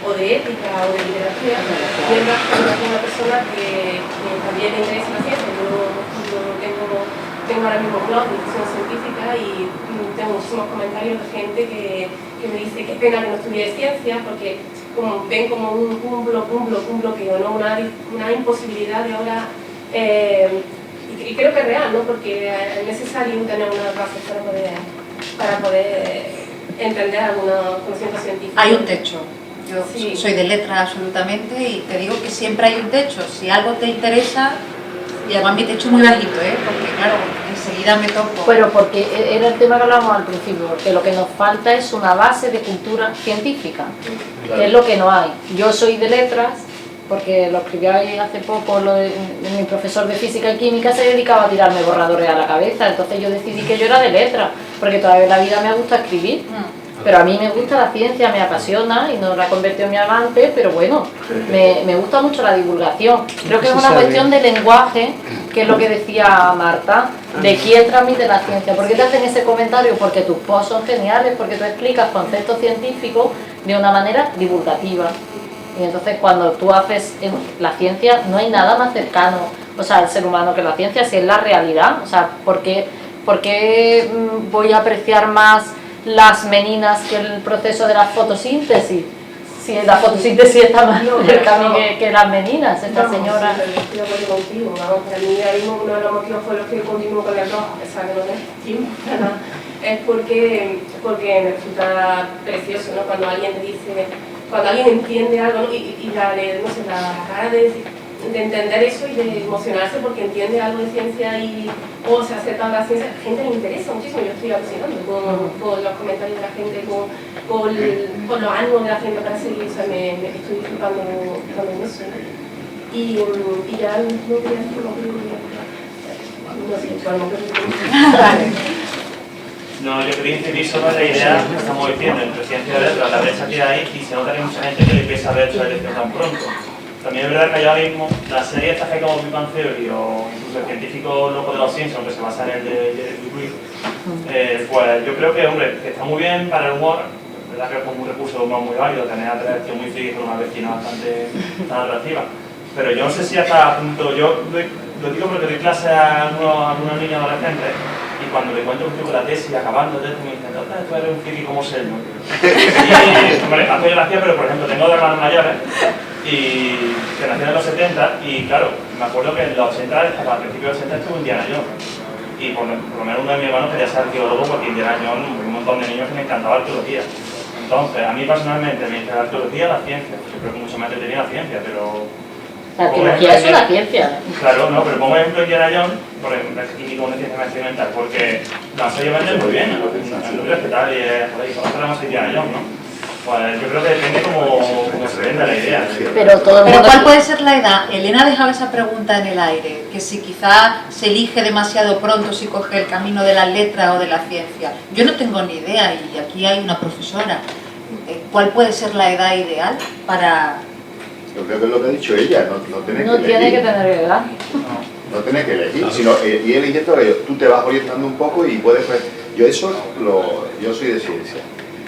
o de ética o de literatura, mientras que soy una persona que también le interesa la ciencia. Yo tengo ahora mismo un blog de difusión científica y tengo muchísimos comentarios de gente que me dice que pena que no estudie ciencia porque ven como un bloqueo, ¿no? una imposibilidad de ahora, y creo que es real, ¿no? Porque es necesario tener unas bases para poder entender alguna conocimiento científico. Hay un techo. Yo Sí. soy de letras absolutamente y te digo que siempre hay un techo. Si algo te interesa, y además mi techo es muy bajito, porque claro, enseguida me toco. Pero porque era el tema que hablábamos al principio, porque lo que nos falta es una base de cultura científica, que es lo que no hay. Yo soy de letras, porque lo escribí ahí hace poco, mi profesor de física y química se dedicaba a tirarme borradores a la cabeza, entonces yo decidí que yo era de letras, porque todavía en la vida me gusta escribir. Pero a mí me gusta la ciencia, me apasiona y no la convirtió en mi amante, pero bueno, me gusta mucho la divulgación. Creo que es una cuestión de lenguaje, que es lo que decía Marta, de quién transmite la ciencia. ¿Por qué te hacen ese comentario? Porque tus posts son geniales, porque tú explicas conceptos científicos de una manera divulgativa. Y entonces cuando tú haces la ciencia, no hay nada más cercano, o sea, al ser humano que la ciencia, si es la realidad. O sea, ¿por qué voy a apreciar más las meninas que el proceso de la fotosíntesis? Si la fotosíntesis está más cerca a mí que las meninas, esta señora. Estoy de acuerdo contigo, vamos, para mí ahora mismo uno de los motivos por los que continúo con el blog, a pesar de no tener tiempo para nada, es porque me resulta precioso, ¿no? Cuando alguien te dice, cuando alguien entiende algo, ¿no? y la cara de entender eso y de emocionarse porque entiende algo de ciencia o se acerca a la ciencia, a la gente le interesa muchísimo. Yo estoy alucinando con los comentarios de la gente, con los ánimos de la gente para seguir, o sea, me estoy disfrutando en eso. Y ya no quería decir lo que no sé, vale. No, yo quería incidir sobre la idea que estamos diciendo entre ciencia y letras, la brecha que hay, y se nota que hay mucha gente que le empieza a ver esta elección tan pronto. También es verdad que ahora mismo la serie esta que como Big Bang Theory o incluso el científico loco de los Simpsons, que se basa en el de Jerry Lewis, pues yo creo que, hombre, que está muy bien para el humor. Es verdad que es un recurso de humor muy válido, tener a tres tíos muy frikis con una vecina bastante tan atractiva. Pero yo no sé si hasta punto, yo lo digo porque doy clase a algunos niños adolescentes y cuando le cuento un poco la tesis acabando de esto me dicen, tú eres un friki como Selma. Y, hombre, hace gracia, pero por ejemplo tengo dos hermanos mayores y que nacieron en los 70 y claro, me acuerdo que en los 80, a principios de los 70 estuvo Indiana Jones y por lo menos uno de mis hermanos quería ser arqueólogo porque Indiana Jones, un montón de niños que me encantaba la arqueología. Entonces, a mí personalmente me interesa la arqueología y la ciencia, yo creo que mucho más entretenía la ciencia, pero... La arqueología es una ciencia. Claro, no, pero pongo ejemplo Indiana Jones, por ejemplo, es químico, una ciencia más experimental, porque la serie vende muy bien, el núcleo es que tal, y joder, vamos a Indiana Jones, ¿no? Pues yo creo que depende como se venda la idea. Pero ¿cuál puede ser la edad? Elena dejaba esa pregunta en el aire, que si quizá se elige demasiado pronto si coge el camino de las letras o de la ciencia. Yo no tengo ni idea y aquí hay una profesora. ¿Cuál puede ser la edad ideal para...? Yo creo que es lo que ha dicho ella, no tiene no que tiene que elegir. tener edad. No tiene que elegir, sino y eliges todo ello. Tú te vas orientando un poco y puedes... Yo soy de ciencia.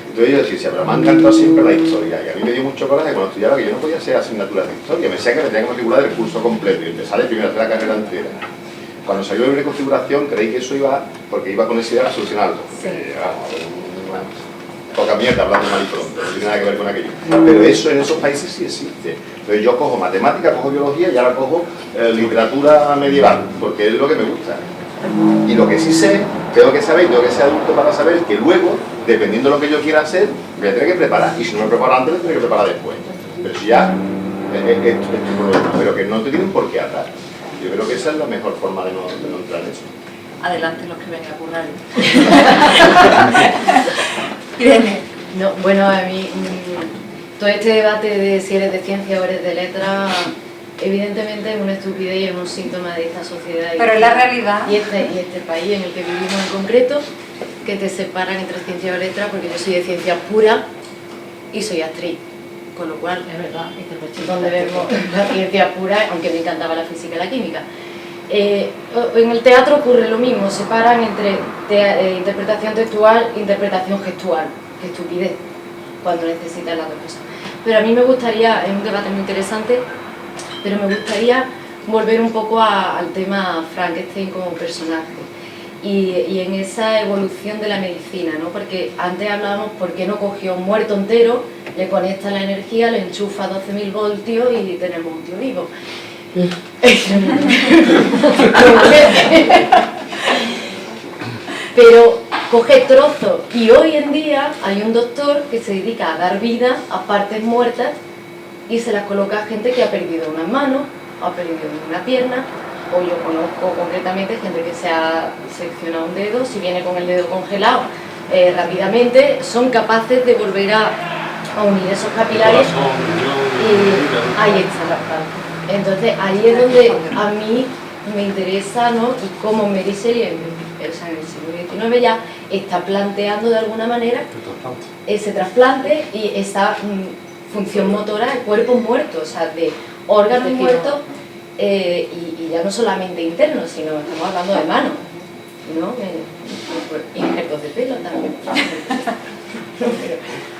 Entonces yo de ciencia, pero me ha encantado siempre la historia. Y a mí me dio mucho coraje cuando estudiaba que yo no podía hacer asignaturas de historia. Me decía que me tenía que matricular el curso completo y empezar de primero a hacer la carrera entera. Cuando salió la libre configuración creí que eso iba, porque iba con esa idea a solucionar algo. Sí. Poca mierda, hablando mal y pronto, no tiene nada que ver con aquello. Pero eso en esos países sí existe. Entonces yo cojo matemática, cojo biología y ahora cojo literatura medieval, porque es lo que me gusta. Y lo que sí sé, tengo que saber, tengo que ser adulto para saber que luego, dependiendo de lo que yo quiera hacer, me voy a tener que preparar. Y si no me preparo antes, me tengo que preparar después. Pero si ya es tu problema, pero que no te tienen por qué atar. Yo creo que esa es la mejor forma de no entrar en eso. Adelante los que vengan a currar. Irene. No, bueno, a mí todo este debate de si eres de ciencia o eres de letras, evidentemente es una estupidez y es un síntoma de esta sociedad. Pero es la realidad. Y este país en el que vivimos en concreto, que te separan entre ciencia o letras, porque yo soy de ciencia pura y soy actriz. con lo cual Es verdad, donde vemos la ciencia pura, aunque me encantaba la física y la química. En el teatro ocurre lo mismo, separan entre interpretación textual e interpretación gestual. Qué estupidez, cuando necesitan las dos cosas. Pero a mí me gustaría, es un debate muy interesante, pero me gustaría volver un poco al tema Frankenstein como personaje y en esa evolución de la medicina, ¿no? Porque antes hablábamos por qué no cogió un muerto entero, le conecta la energía, le enchufa a 12.000 voltios y tenemos un tío vivo. Pero coge trozos y hoy en día hay un doctor que se dedica a dar vida a partes muertas y se las coloca a gente que ha perdido una mano, ha perdido una pierna, o yo conozco concretamente gente que se ha seccionado un dedo, si viene con el dedo congelado rápidamente son capaces de volver a unir esos capilares y ahí está. Entonces ahí es donde a mí me interesa, ¿no? Y cómo Mary Shelley en el siglo XIX ya está planteando de alguna manera ese trasplante y esa función motora de cuerpos muertos, o sea, de órganos muertos y ya no solamente internos, sino estamos hablando de manos, ¿no? Injertos de pelo también.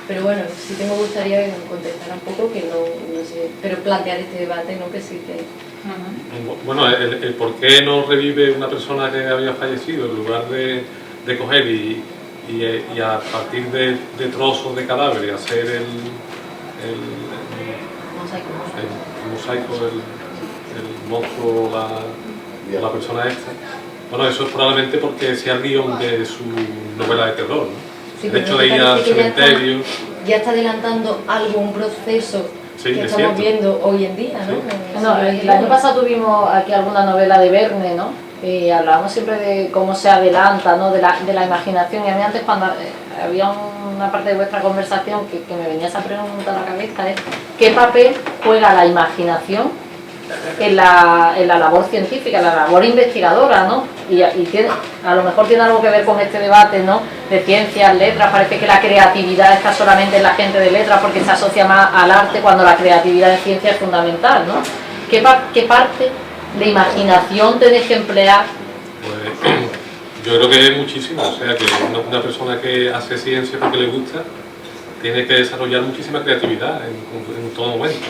Pero bueno, sí que me gustaría contestar un poco, que no sé, pero plantear este debate, ¿no? Que sí que... Bueno, el por qué no revive una persona que había fallecido en lugar de coger y a partir de trozos de cadáver y hacer el mosaico, el monstruo, la persona esta. Bueno, eso es probablemente porque sea el guión de su novela de terror, ¿no? Sí, de hecho, de ir al cementerio. Ya está adelantando algún proceso que estamos viendo hoy en día, ¿no? No, el año pasado tuvimos aquí alguna novela de Verne, ¿no? Y hablábamos siempre de cómo se adelanta, ¿no? de la imaginación. Y a mí antes, cuando había una parte de vuestra conversación que me venía esa pregunta a la cabeza, es ¿qué papel juega la imaginación en la labor científica, en la labor investigadora, ¿no? Y a lo mejor tiene algo que ver con este debate, ¿no? De ciencias, letras. Parece que la creatividad está solamente en la gente de letras porque se asocia más al arte, cuando la creatividad de ciencia es fundamental, ¿no? ¿Qué parte de imaginación tenéis que emplear? Pues yo creo que es muchísimo, o sea que una persona que hace ciencia porque le gusta tiene que desarrollar muchísima creatividad en todo momento,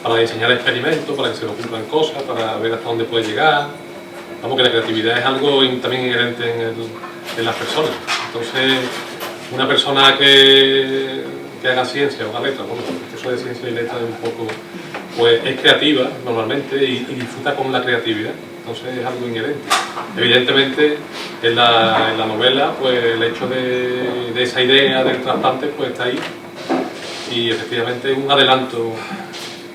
para diseñar experimentos, para que se le ocurran cosas, para ver hasta dónde puede llegar. Vamos, que la creatividad es algo también inherente en las personas. Entonces, una persona que haga ciencia o haga letras, bueno, eso de ciencia y letras es un poco, pues es creativa normalmente y disfruta con la creatividad. Entonces es algo inherente. Evidentemente, en la novela, pues el hecho de esa idea del trasplante, pues está ahí. Y efectivamente es un adelanto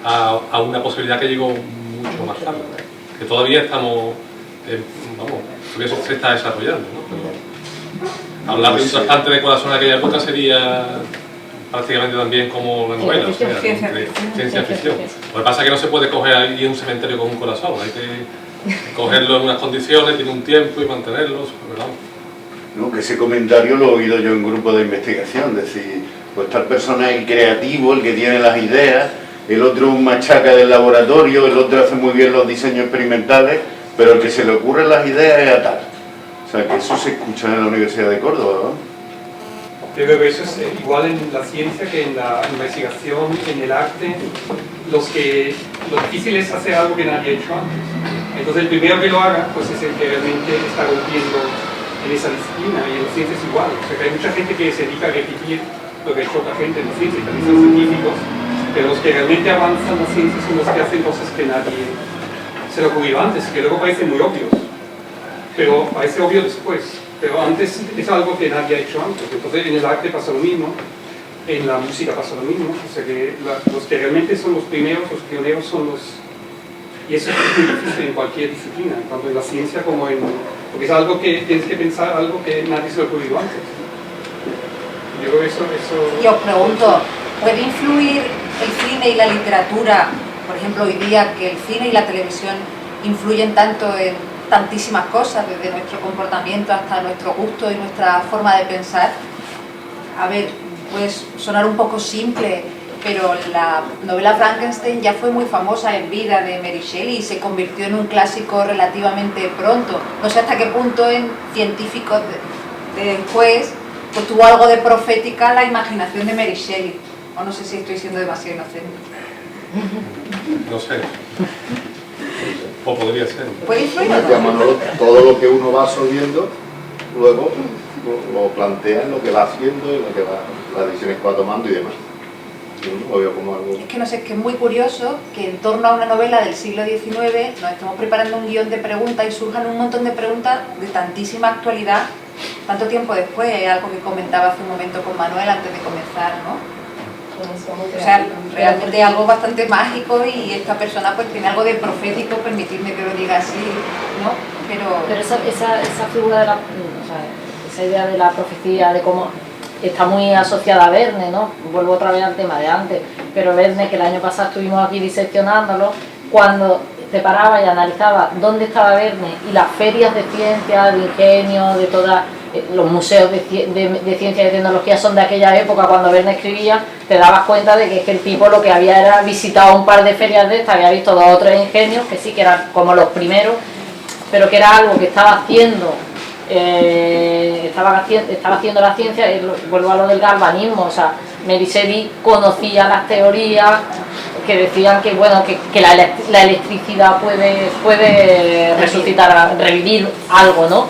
a una posibilidad que llegó mucho más tarde, que todavía estamos, todavía se está desarrollando, ¿no? Pero hablar de un trasplante de corazón en aquella época sería prácticamente también como la novela, o sea, ciencia ficción. Lo que pasa es que no se puede coger ahí en un cementerio con un corazón, hay que cogerlo en unas condiciones, tiene un tiempo y mantenerlo, ¿verdad? No, que ese comentario lo he oído yo en grupos de investigación, decir, pues tal persona es el creativo, el que tiene las ideas, el otro un machaca del laboratorio, el otro hace muy bien los diseños experimentales, pero el que se le ocurren las ideas es a tal. O sea, que eso se escucha en la Universidad de Córdoba, ¿no? Yo creo que eso es igual en la ciencia que en la investigación, en el arte. Lo difícil es hacer algo que nadie ha hecho antes. Entonces el primero que lo haga, pues es el que realmente está rompiendo en esa disciplina, y en la ciencia es igual. O sea, que hay mucha gente que se dedica a repetir lo que ha hecho otra gente en la ciencia, y también son científicos, pero los que realmente avanzan la ciencia son los que hacen cosas que nadie se le ocurrió antes, que luego parecen muy obvios, pero parece obvio después, pero antes es algo que nadie ha hecho antes. Entonces en el arte pasa lo mismo, en la música pasa lo mismo, o sea que los que realmente son los primeros, los pioneros son los... Y eso es muy difícil en cualquier disciplina, tanto en la ciencia como en... porque es algo que tienes que pensar, algo que nadie se le ocurrió antes. Yo creo que eso... Y os pregunto, ¿puede influir el cine y la literatura, por ejemplo hoy día que el cine y la televisión influyen tanto en tantísimas cosas, desde nuestro comportamiento hasta nuestro gusto y nuestra forma de pensar? A ver, puede sonar un poco simple, pero la novela Frankenstein ya fue muy famosa en vida de Mary Shelley y se convirtió en un clásico relativamente pronto. No sé hasta qué punto en científicos después pues tuvo algo de profética la imaginación de Mary Shelley. O no sé si estoy siendo demasiado inocente. No sé. O podría ser. ¿Puede influir o Como decía no? Manolo, todo lo que uno va absorbiendo, luego lo plantea en lo que va haciendo y lo que va, las decisiones que va tomando y demás. Yo lo veo como algo... Es que no sé, es que es muy curioso que en torno a una novela del siglo XIX nos estemos preparando un guión de preguntas y surjan un montón de preguntas de tantísima actualidad, tanto tiempo después. Es algo que comentaba hace un momento con Manuel antes de comenzar, ¿no? O sea, realmente es algo bastante mágico y esta persona pues tiene algo de profético, permitidme que lo diga así, ¿no? Pero esa figura de la, o sea, esa idea de la profecía, de cómo está muy asociada a Verne, ¿no? Vuelvo otra vez al tema de antes, pero Verne, que el año pasado estuvimos aquí diseccionándolo, cuando te paraba y analizaba dónde estaba Verne y las ferias de ciencia, de ingenio, de todas los museos de ciencia y de tecnología son de aquella época cuando Verne escribía, te dabas cuenta de que es que el tipo lo que había era visitado un par de ferias de estas, había visto 2 o 3 ingenios que sí que eran como los primeros, pero que era algo que estaba haciendo estaba haciendo la ciencia. Y vuelvo a lo del galvanismo, o sea, Mary Shelley conocía las teorías que decían que bueno que la electricidad puede resucitar, revivir algo, ¿no?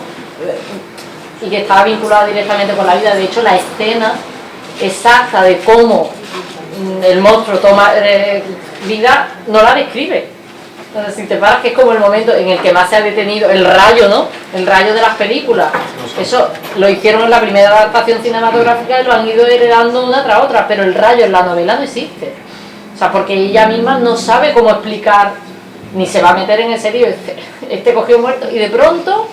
Y que estaba vinculada directamente con la vida. De hecho, la escena exacta de cómo el monstruo toma vida no la describe. Entonces, si te paras, que es como el momento en el que más se ha detenido el rayo, ¿no? El rayo de las películas. Eso lo hicieron en la primera adaptación cinematográfica y lo han ido heredando una tras otra, pero el rayo en la novela no existe. O sea, porque ella misma no sabe cómo explicar, ni se va a meter en ese lío. Este cogió muerto y de pronto,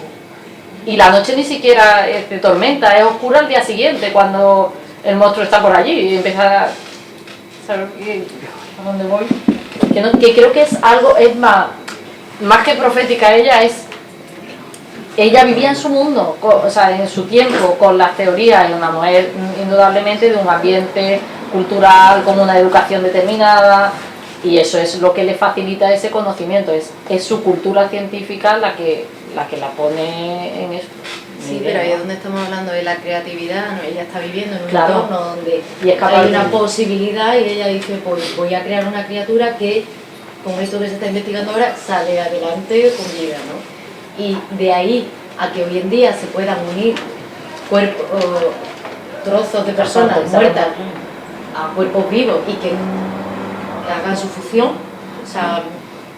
y la noche ni siquiera es de tormenta, es oscura al día siguiente cuando el monstruo está por allí y empieza a saber a dónde voy. Que creo que es algo, es más que profética. Ella vivía en su mundo, o sea, en su tiempo, con las teorías, y una mujer indudablemente de un ambiente cultural, con una educación determinada, y eso es lo que le facilita ese conocimiento, es su cultura científica la que la pone en eso. Sí, pero ahí es donde estamos hablando de la creatividad, ¿no? Ella está viviendo en un Claro. entorno donde Y es capaz hay de- una posibilidad y ella dice, pues voy a crear una criatura que, con esto que se está investigando ahora, sale adelante con vida, ¿no? Y de ahí a que hoy en día se puedan unir cuerpos, trozos de personas muertas a cuerpos vivos y que hagan su función, o sea,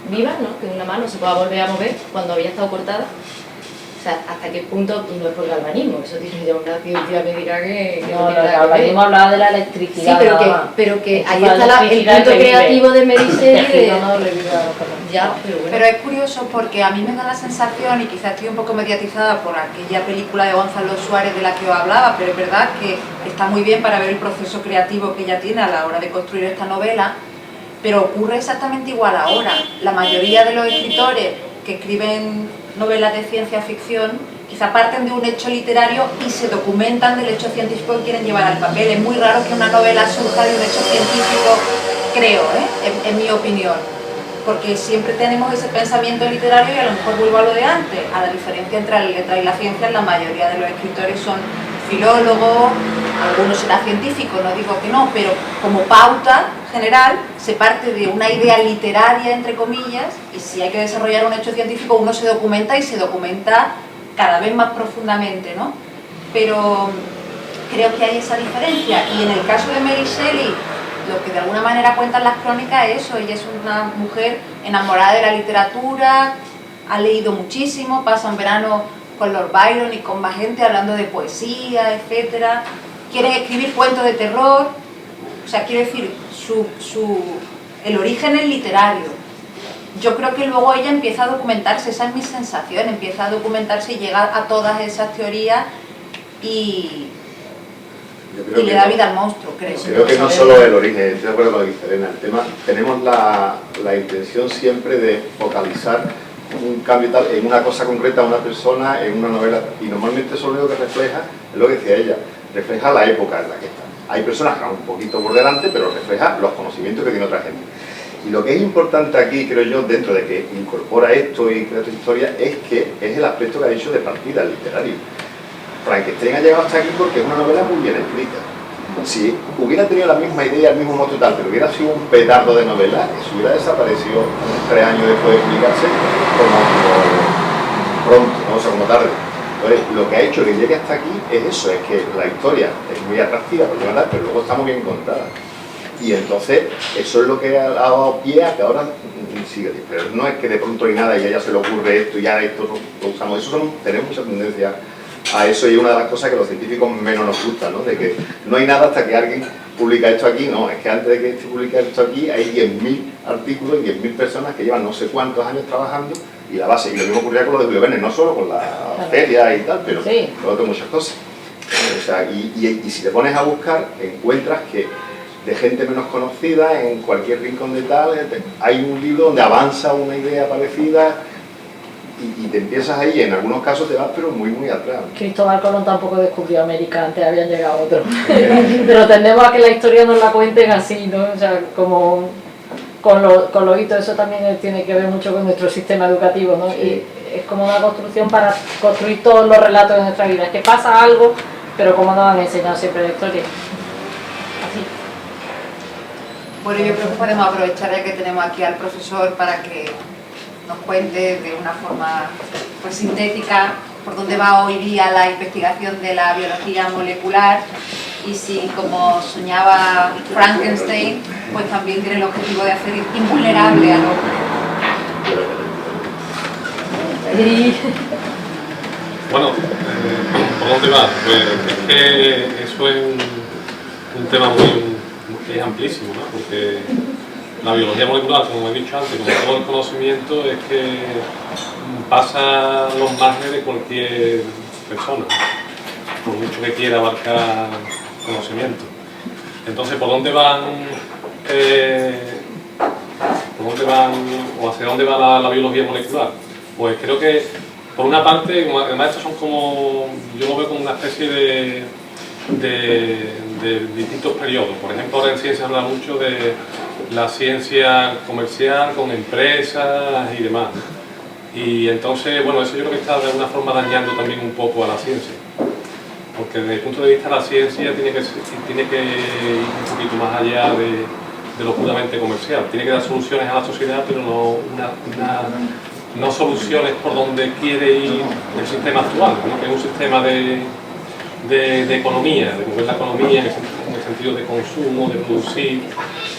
vivas, ¿no? Que una mano se pueda volver a mover cuando había estado cortada. O sea, hasta qué punto, y no es por galvanismo, eso tiene ya una ciencia médica que No, tiene el nada que ver. galvanismo hablaba de la electricidad. Sí, nada más. pero que ahí La está el electricidad punto que vive. creativo de Mary Shelley Que de... no le vive a los personas. Ya, pero bueno. Pero es curioso porque a mí me da la sensación, y quizás estoy un poco mediatizada por aquella película de Gonzalo Suárez de la que os hablaba, pero es verdad que está muy bien para ver el proceso creativo que ella tiene a la hora de construir esta novela, pero ocurre exactamente igual ahora. La mayoría de los escritores que escriben novelas de ciencia ficción quizá parten de un hecho literario y se documentan del hecho científico que quieren llevar al papel. Es muy raro que una novela surja de un hecho científico, creo, en mi opinión, porque siempre tenemos ese pensamiento literario y a lo mejor vuelvo a lo de antes, a la diferencia entre la letra y la ciencia. La mayoría de los escritores son filólogos, algunos serán científicos, no digo que no, pero como pauta general se parte de una idea literaria, entre comillas, y si hay que desarrollar un hecho científico uno se documenta y se documenta cada vez más profundamente, ¿no? Pero creo que hay esa diferencia, y en el caso de Mary Shelley, lo que de alguna manera cuentan las crónicas es eso. Ella es una mujer enamorada de la literatura, ha leído muchísimo, pasa un verano con Lord Byron y con más gente hablando de poesía, etcétera. Quiere escribir cuentos de terror, o sea, quiere decir, el origen es literario. Yo creo que luego ella empieza a documentarse, esa es mi sensación, empieza a documentarse y llega a todas esas teorías y le da vida al monstruo, creo. Creo que no solo el origen, estoy de acuerdo con lo que dice Elena, el tema, tenemos la intención siempre de focalizar un cambio tal en una cosa concreta, una persona, en una novela, y normalmente eso lo que refleja, es lo que decía ella, refleja la época en la que está. hay personas que van un poquito por delante, pero refleja los conocimientos que tiene otra gente. Y lo que es importante aquí, creo yo, dentro de que incorpora esto y crea esta historia, es que es el aspecto que ha dicho de partida literario. Frankenstein ha llegado hasta aquí porque es una novela muy bien escrita. Si hubiera tenido la misma idea, el mismo modo tal, pero hubiera sido un petardo de novela, eso hubiera desaparecido 3 años después de publicarse como pronto, ¿no? O sea, como tarde. Entonces, lo que ha hecho que llegue hasta aquí es eso, es que la historia es muy atractiva, pero luego está muy bien contada. Y entonces, eso es lo que ha dado pie a que ahora sigue. Pero no es que de pronto hay nada y a ella se le ocurre esto y ya esto lo usamos. Tenemos mucha tendencia a eso, y es una de las cosas que a los científicos menos nos gusta, ¿no? De que no hay nada hasta que alguien publica esto aquí. No, es que antes de que se publique esto aquí hay 10.000 artículos y 10.000 personas que llevan no sé cuántos años trabajando, y la base. Y lo mismo ocurría con lo de Julio Verne, no solo con la feria y tal, pero con otras muchas cosas. O sea, y si te pones a buscar, encuentras que de gente menos conocida, en cualquier rincón de tal, hay un libro donde avanza una idea parecida, y te empiezas ahí, y en algunos casos te vas pero muy atrás. Cristóbal Colón tampoco descubrió América, antes habían llegado otros. Pero tendemos a que la historia nos la cuenten así, ¿no? O sea, como con los hitos, eso también tiene que ver mucho con nuestro sistema educativo, ¿no? Y es como una construcción para construir todos los relatos de nuestra vida. Es que pasa algo, pero como nos han enseñado siempre la historia. Así. Bueno, yo creo que podemos aprovechar ya que tenemos aquí al profesor para que nos cuente de una forma pues sintética por dónde va hoy día la investigación de la biología molecular, y si, como soñaba Frankenstein, pues también tiene el objetivo de hacer invulnerable al hombre. Bueno, ¿por dónde va? Pues es que eso es un tema muy amplísimo, ¿no? Porque la biología molecular, como he dicho antes, como todo el conocimiento, es que pasa los márgenes de cualquier persona, por mucho que quiera abarcar conocimiento. Entonces, ¿por dónde van o hacia dónde va la biología molecular? Pues creo que, por una parte, además estos son como, yo lo veo como una especie de distintos periodos. Por ejemplo, ahora en ciencia habla mucho de la ciencia comercial con empresas y demás. Y entonces, bueno, eso yo creo que está de alguna forma dañando también un poco a la ciencia. Porque desde el punto de vista de la ciencia tiene que ir un poquito más allá de lo puramente comercial. Tiene que dar soluciones a la sociedad, pero no soluciones por donde quiere ir el sistema actual, ¿no? Que es un sistema de economía, de mover la economía en el sentido de consumo, de producir,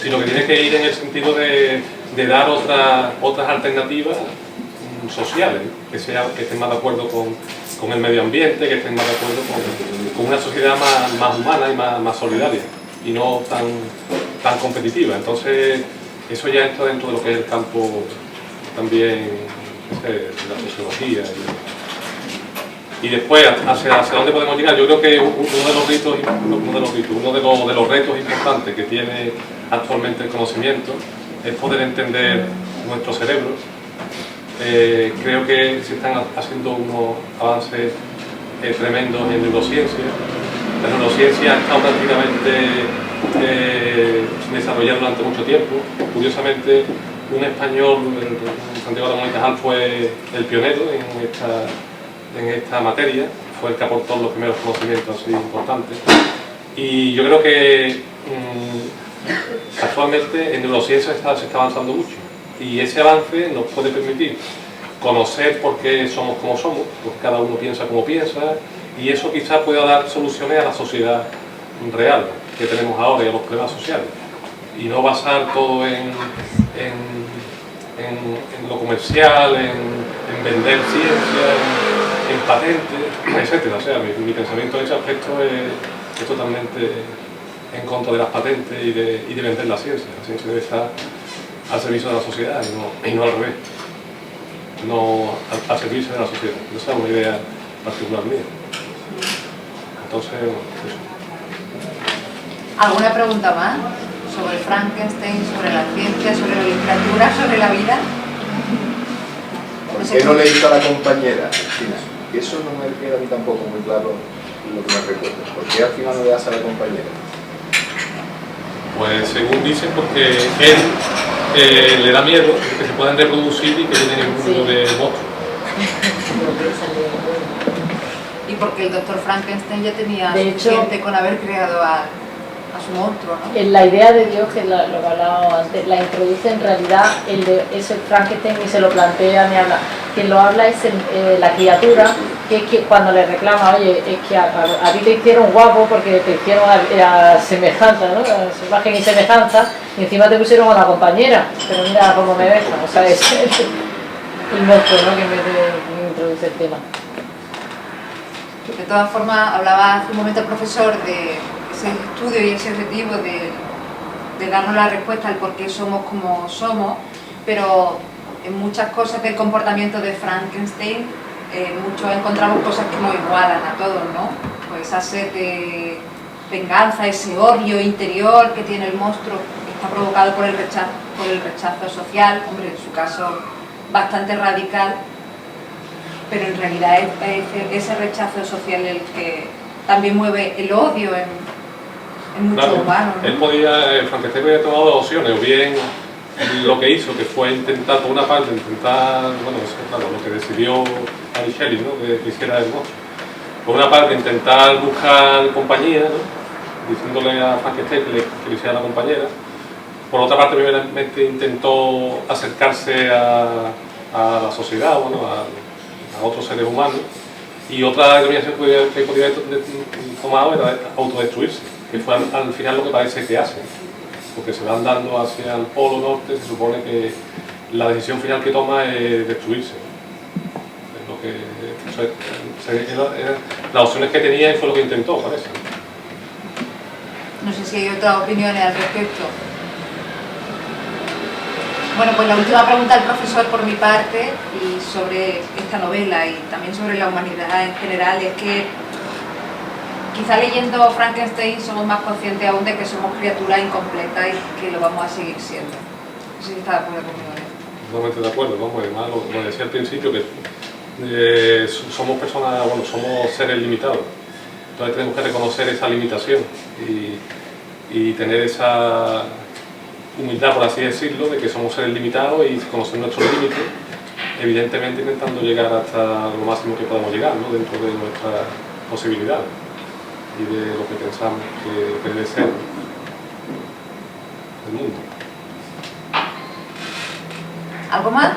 sino que tiene que ir en el sentido de dar otras alternativas sociales, que estén más de acuerdo con el medio ambiente, que estén más de acuerdo con una sociedad más humana y más solidaria, y no tan competitiva. Entonces, eso ya entra dentro de lo que es el campo también de la sociología. Y después, ¿hacia dónde podemos llegar? Yo creo que uno de los retos importantes que tiene actualmente el conocimiento es poder entender nuestro cerebro. Creo que se están haciendo unos avances tremendos en neurociencia. La neurociencia ha estado prácticamente desarrollada durante mucho tiempo. Curiosamente, un español, Santiago Ramón y Cajal, fue el pionero en esta materia, fue el que aportó los primeros conocimientos así importantes. Y yo creo que actualmente en neurociencia se está avanzando mucho, y ese avance nos puede permitir conocer por qué somos como somos, porque cada uno piensa como piensa, y eso quizás pueda dar soluciones a la sociedad real que tenemos ahora y a los problemas sociales, y no basar todo en lo comercial, en vender ciencia, en patentes, etc. O sea, mi pensamiento en ese aspecto es totalmente en contra de las patentes y de vender la ciencia. La ciencia debe estar al servicio de la sociedad y no al revés, no al servicio de la sociedad. Esa es una idea particular mía. Entonces, eso. ¿Alguna pregunta más sobre Frankenstein, sobre la ciencia, sobre la literatura, sobre la vida? ¿Por qué no le hizo a la compañera al final? Eso no me queda a mí tampoco muy claro lo que me recuerda. ¿Por qué al final no le das a la compañera? Pues según dicen, porque él le da miedo de que se puedan reproducir y que vienen en un mundo de monstruos. Y porque el doctor Frankenstein ya tenía de hecho, suficiente con haber creado a su monstruo, ¿no? En la idea de Dios, que lo que hablábamos antes, la introduce en realidad ese Frankenstein ni se lo plantea ni habla. Quien lo habla es la criatura, que es que cuando le reclama, oye, es que a ti te hicieron guapo porque te hicieron a semejanza, ¿no? A su imagen y semejanza, y encima te pusieron a la compañera, pero mira cómo me dejan, o sea, es el monstruo, ¿no? Que me introduce el tema. De todas formas, hablaba hace un momento el profesor de ese estudio y ese objetivo de darnos la respuesta al por qué somos como somos, pero en muchas cosas del comportamiento de Frankenstein, muchos encontramos cosas que nos igualan a todos, ¿no? Pues esa sed de venganza, ese odio interior que tiene el monstruo, que está provocado por el rechazo social, hombre, en su caso bastante radical, pero en realidad es ese rechazo social el que también mueve el odio en muchos humanos, ¿no? Él podía, Frankenstein había tomado dos opciones, o bien lo que hizo, que fue intentar, por una parte, bueno, eso, claro, lo que decidió Mary Shelley, ¿no? Que hiciera el monstruo. Por una parte, intentar buscar compañía, ¿no? Diciéndole a Frankenstein que le hiciera la compañera. Por otra parte, primeramente intentó acercarse a la sociedad, bueno, a otros seres humanos, y otra determinación que podía haber tomado era autodestruirse, que fue al final lo que parece que hace, porque se van dando hacia el polo norte, se supone que la decisión final que toma es destruirse. Es lo que, eran las opciones que tenía y fue lo que intentó, parece. No sé si hay otras opiniones al respecto. Bueno, pues la última pregunta al profesor por mi parte, y sobre esta novela y también sobre la humanidad en general, es que quizá leyendo Frankenstein somos más conscientes aún de que somos criaturas incompletas y que lo vamos a seguir siendo. No sé si está de acuerdo conmigo. Totalmente de acuerdo, vamos, además lo decía al principio, que somos personas, bueno, somos seres limitados. Entonces tenemos que reconocer esa limitación y tener esa humildad, por así decirlo, de que somos seres limitados y conocer nuestros límites, evidentemente intentando llegar hasta lo máximo que podamos llegar, ¿no? Dentro de nuestras posibilidades y de lo que pensamos que debe ser el mundo. ¿Algo más?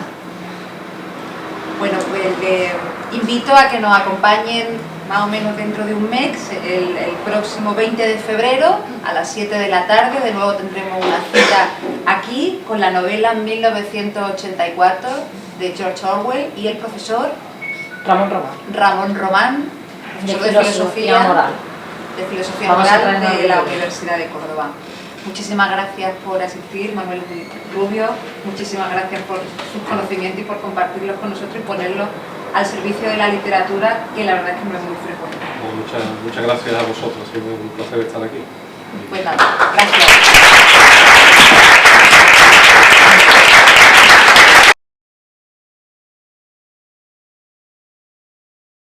Bueno, pues les invito a que nos acompañen más o menos dentro de un mes, el próximo 20 de febrero a las 7 de la tarde. De nuevo tendremos una cita aquí con la novela 1984 de George Orwell y el profesor Ramón Román, profesor de filosofía moral de la Universidad de Córdoba. Muchísimas gracias por asistir, Manuel Rubio, muchísimas gracias por sus conocimientos y por compartirlos con nosotros y ponerlos al servicio de la literatura, que la verdad es que no es muy frecuente. Muchas gracias a vosotros, ha sido un placer estar aquí. Pues nada, gracias.